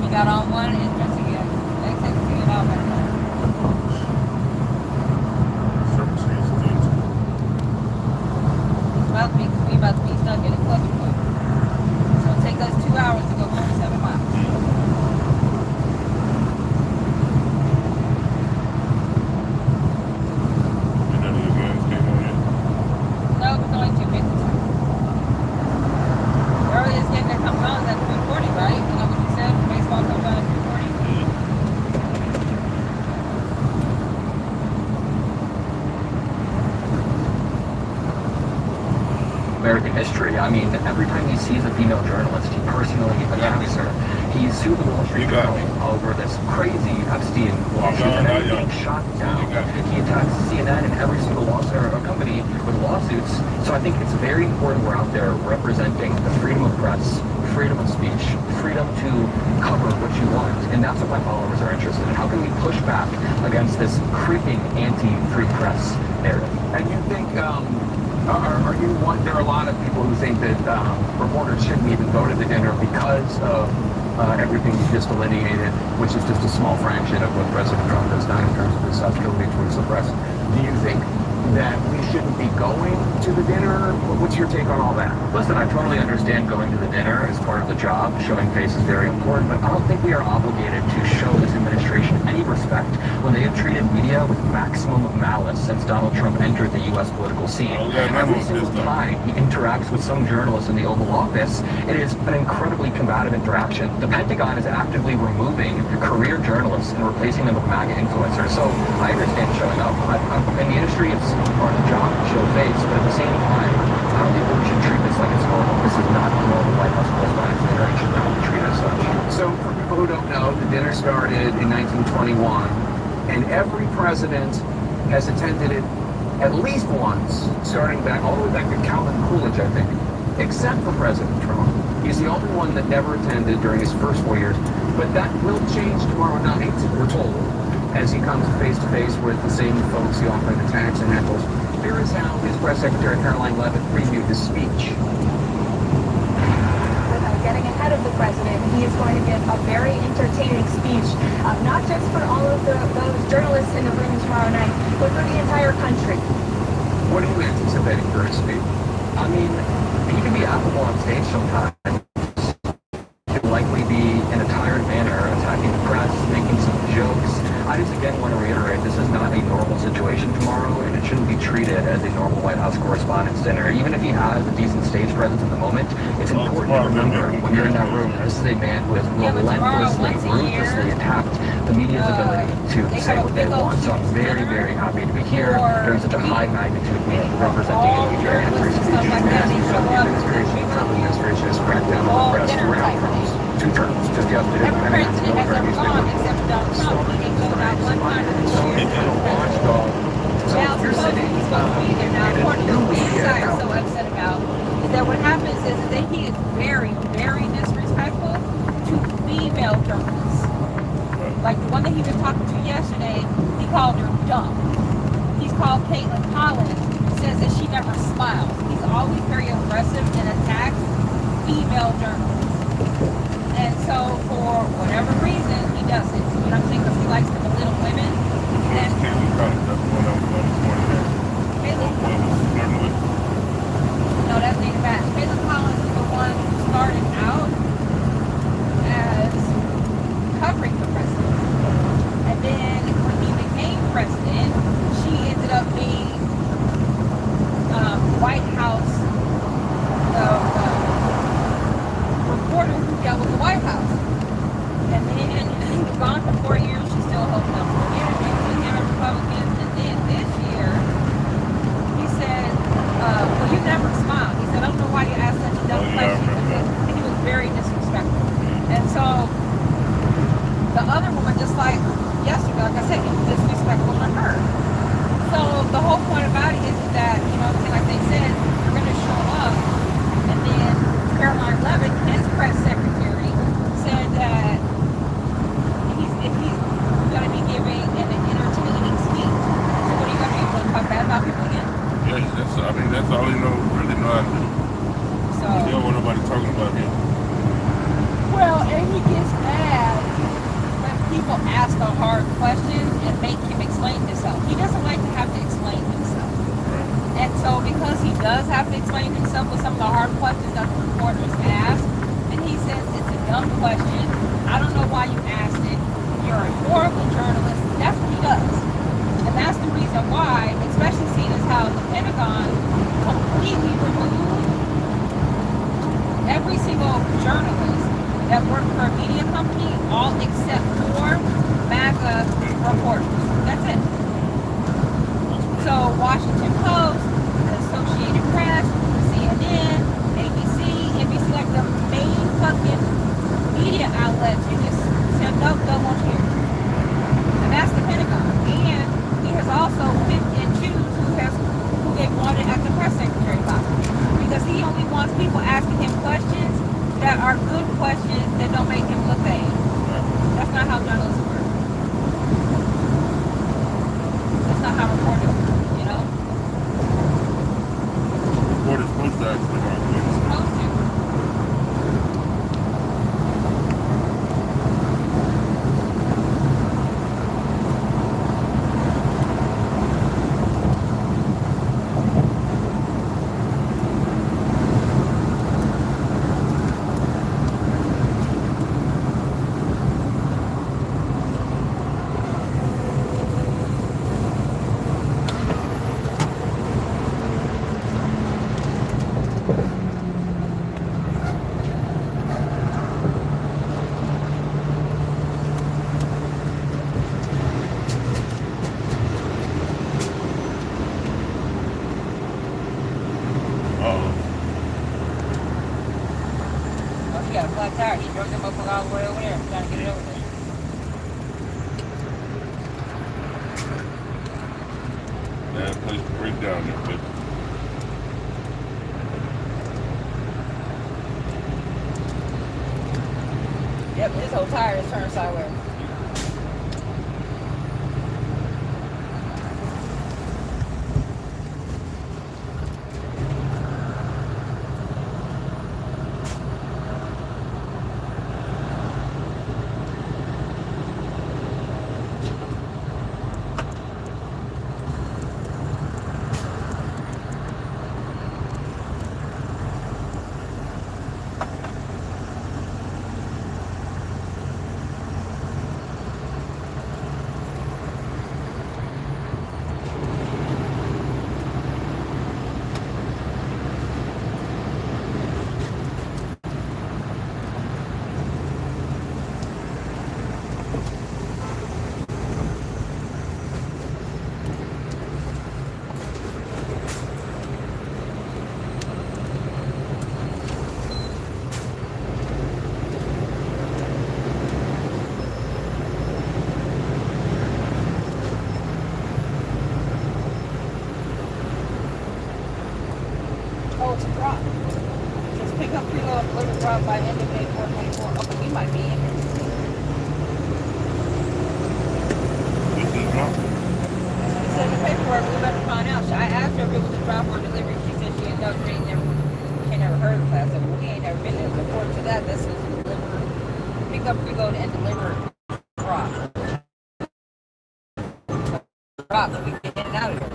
He got on one and just again. They take it out right now. About to be, because we about to be stuck in a cluster point. So it'll take us 2 hours to go 47 miles. No, it's only 250. The earliest game that comes on is at 3:40, right? You know what you said? Baseball comes on at 3:40? American history. I mean, every time he sees a female journalist, he personally attacks her. He sued the Wall Street Journal over this crazy Epstein lawsuit, and then he's being shot down. He attacks CNN and every single lawsuit or company with lawsuits. So I think it's very important we're out there representing the freedom of press, freedom of speech, freedom to cover what you want, and that's what my followers are interested in. How can we push back against this creeping anti-free press narrative? And you think, are you one? There are a lot of people who think that reporters shouldn't even go to the dinner because of everything you just delineated, which is just a small fraction of what President Trump has done in terms of his hostility towards the press. Do you think that we shouldn't be going to the dinner? What's your take on all that? Listen, I totally understand going to the dinner as part of the job. Showing face is very important, but I don't think we are obligated to show this administration any respect when they have treated media with maximum malice since Donald Trump entered the U.S. political scene. Every single time he interacts with some journalist in the Oval Office, it is an incredibly combative interaction. The Pentagon is actively removing career journalists and replacing them with MAGA influencers. So I understand showing up. In the industry, it's part of the job to show face, but at the same time, I don't think that we should treat this like it's normal. This is not a normal White House correspondence dinner. It should not be treated as such. So for people who don't know, the dinner started in 1921, and every president has attended it at least once, starting back all the way back to Calvin Coolidge, I think, except for President Trump. He's the only one that never attended during his first 4 years, but that will change tomorrow night, we're told, as he comes face to face with the same folks he often attacks and heckles. Here is how his press secretary, Caroline Leavitt, previewed his speech. Without getting ahead of the president, he is going to give a very entertaining speech, not just for all of those journalists in the room tomorrow night, but for the entire country. What are you anticipating for his speech? I mean, he can be affable on stage sometimes. He will likely be in a tired manner, attacking the press, making some jokes. I just again want to reiterate, this is not a normal situation tomorrow, and it shouldn't be treated as a normal White House correspondence dinner. Even if he has a decent stage presence in the moment, it's important to remember when you're in that room, this is a man who has relentlessly, ruthlessly attacked the media's ability to say what they want. So I'm very, very happy to be here during such a high magnitude meeting representing a media and free speech. The Trump administration has cracked down on the press throughout Trump's 2 terms, just yesterday. Every president has ever gone except Donald Trump. He didn't go out one time. Now, supposedly he's supposed to be there. Now, according to what these guys are so upset about, is that what happens is that he is very, very disrespectful to female journalists. Like the one that he was talking to yesterday, he called her dumb. He's called Caitlin Collins, who says that she never smiles. He's always very aggressive and attacks female journalists. And so, for whatever reason, he does it. You know what I'm saying? Because he likes to belittle women. And Caitlin Collins, that's the one that was on this morning there. No, that's Nina Bass. Caitlin Collins is the one who started out as covering the president. And then when he became president, she ended up being White House reporter who dealt with the White House. yesterday, like I said, it was disrespectful to her. So the whole point about it is that, you know, like they said, you're going to show up, and then Caroline Levitt, his press secretary, said that if he's going to be giving an entertaining speech, so what are you going to do? Going to talk bad about people again? Yeah, that's all he really know how to do. So he don't want nobody talking about him. Well, and he gets mad when people ask a hard question and make him explain himself. He doesn't like to have to explain himself. And so because he does have to explain himself with some of the hard questions that the reporters ask, and he says it's a dumb question, I don't know why you asked it, you're a horrible journalist, that's what he does. And that's the reason why, especially seeing as how the Pentagon completely removed every single journalist that worked for a media company, all except for MAGA reporters. That's it. So Washington Post, the Associated Press, CNN, ABC, NBC, like the main fucking media outlets, you just said, nope, don't want you here. And that's the Pentagon. And he has also picked and choose who they wanted as the press secretary about. Because he only wants people asking him questions that are good questions that don't make him look bad. That's not how journalists work. That's not how reporters work, you know? Reporters supposed to ask the hard questions. Supposed to. Got a flat tire. He drove them up all the way over there, trying to get it over there. Bad place to break down there, but Yep, his whole tire is turned sideways. Oh, it's a drop. Just pick up your little drop by the end of day 424. Okay, we might be in here. this is drop. It said in the paperwork, we better find out. I asked her if it was a drop or delivery. She said she had never heard of that. I said, well, we ain't never been there before to that. This is deliver, pick up, preload, and deliver drop. Drop, so we can get in and out of here.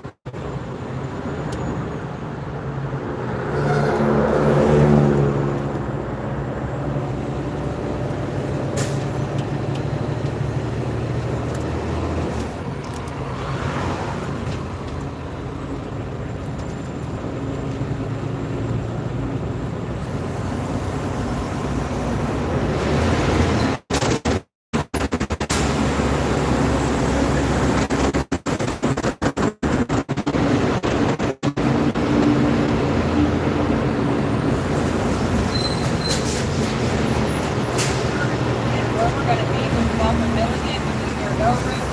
We're going to be with Welcome Milligan when we hear it over.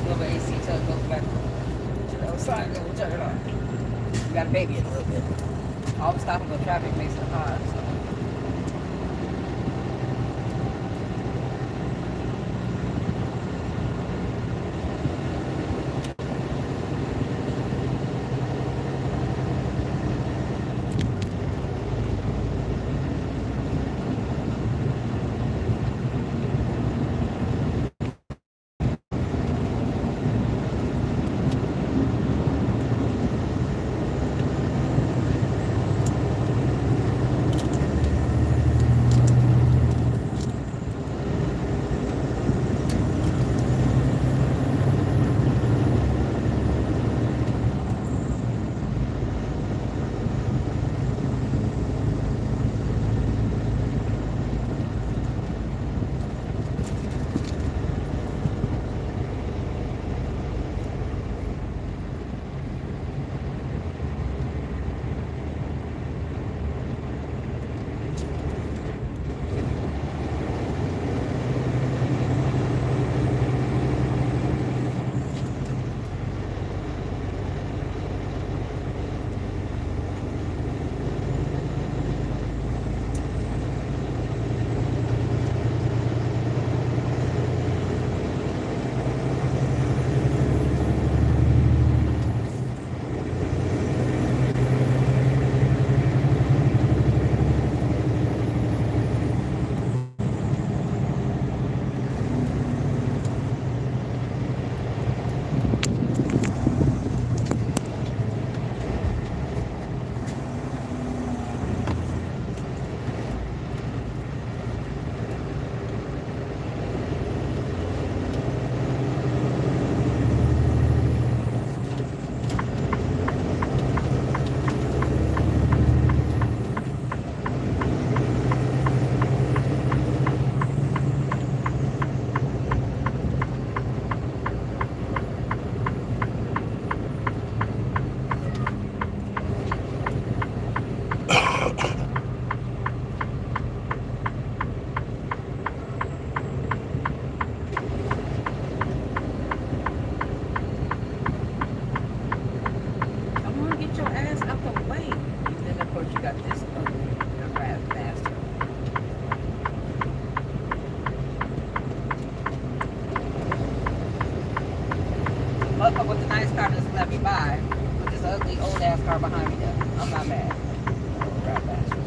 little AC till it goes back to the other side, and then we'll turn it on. We got a baby in a little bit. All the stopping the traffic makes it hard, so. Motherfucker with the nice car just let me by with this ugly old ass car behind me though. I'm not mad. Rat bastards.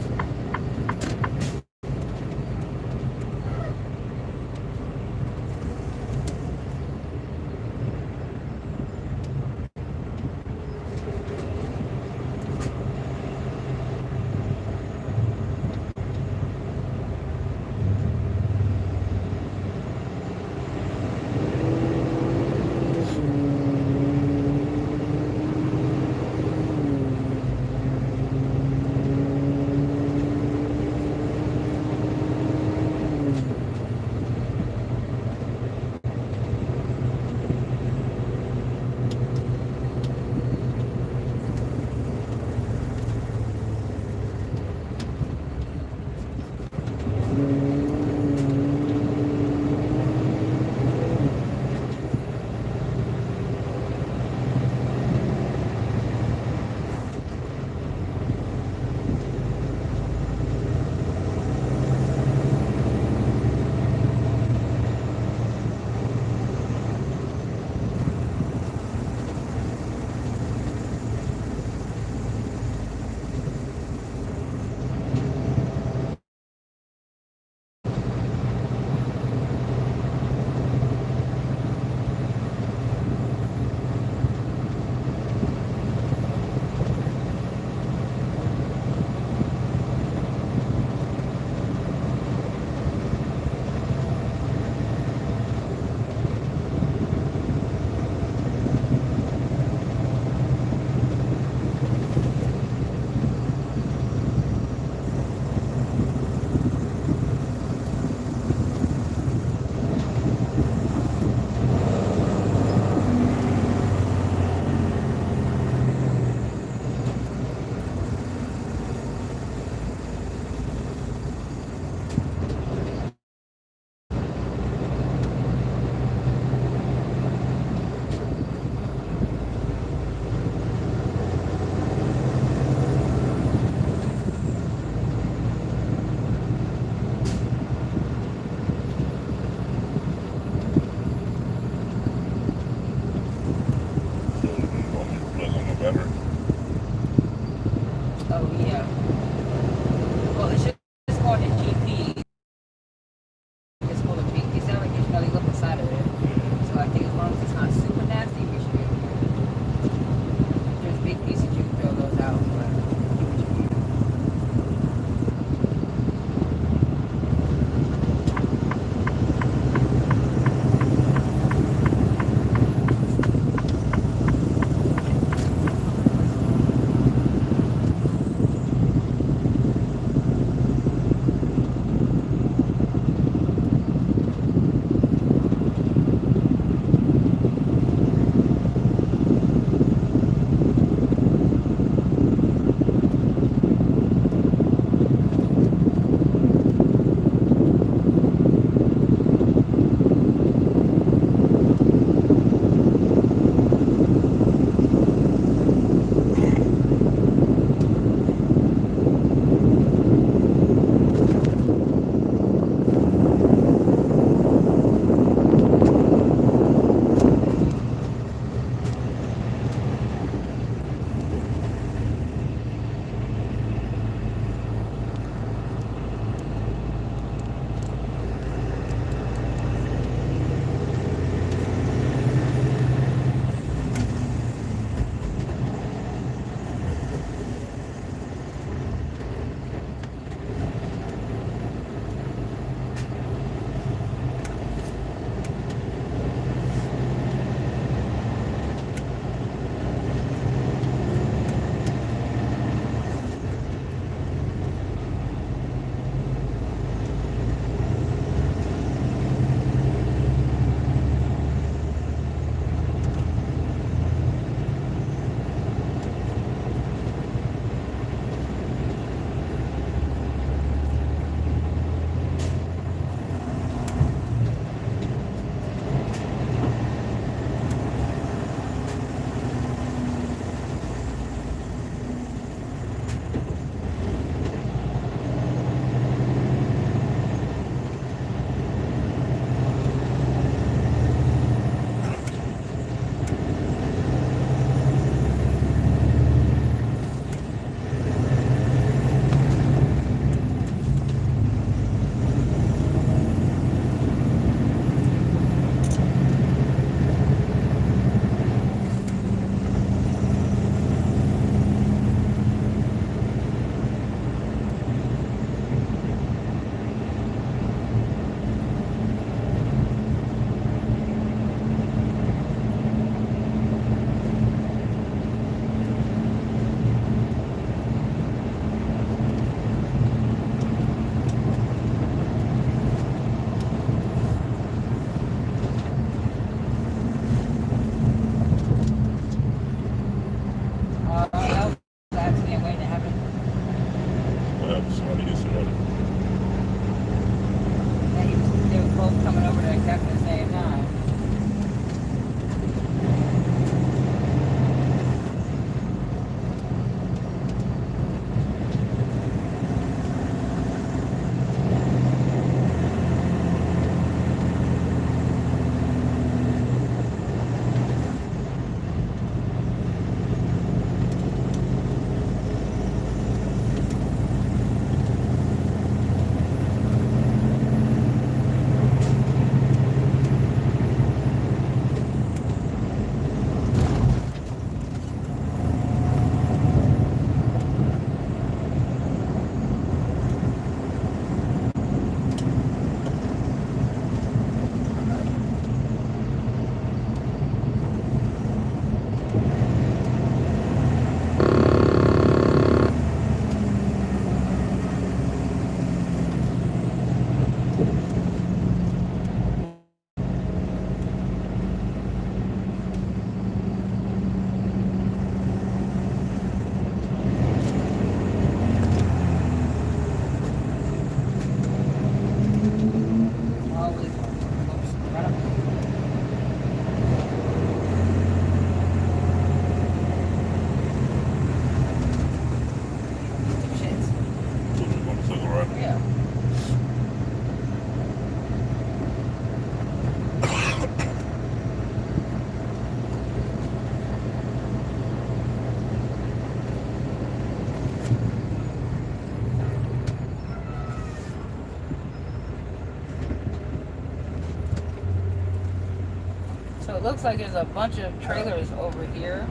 So it looks like there's a bunch of trailers over here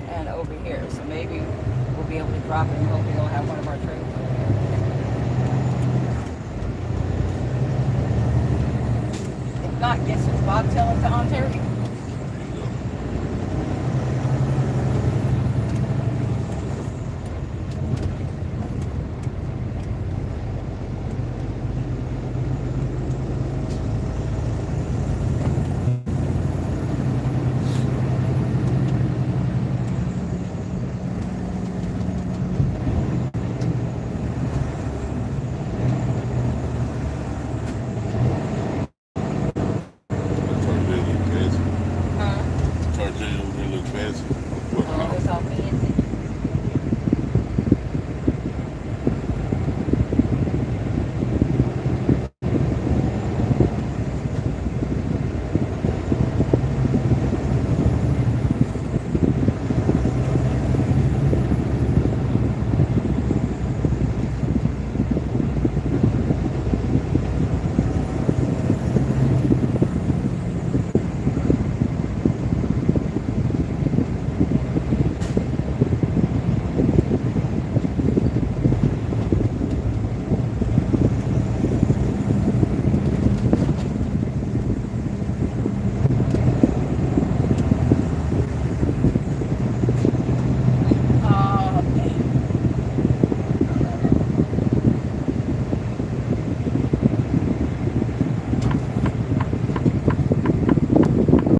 and over here. So maybe we'll be able to drop it and hopefully they'll have one of our trailers over here. If not, guess who's bobtailing to Ontario? RJ over there look fancy.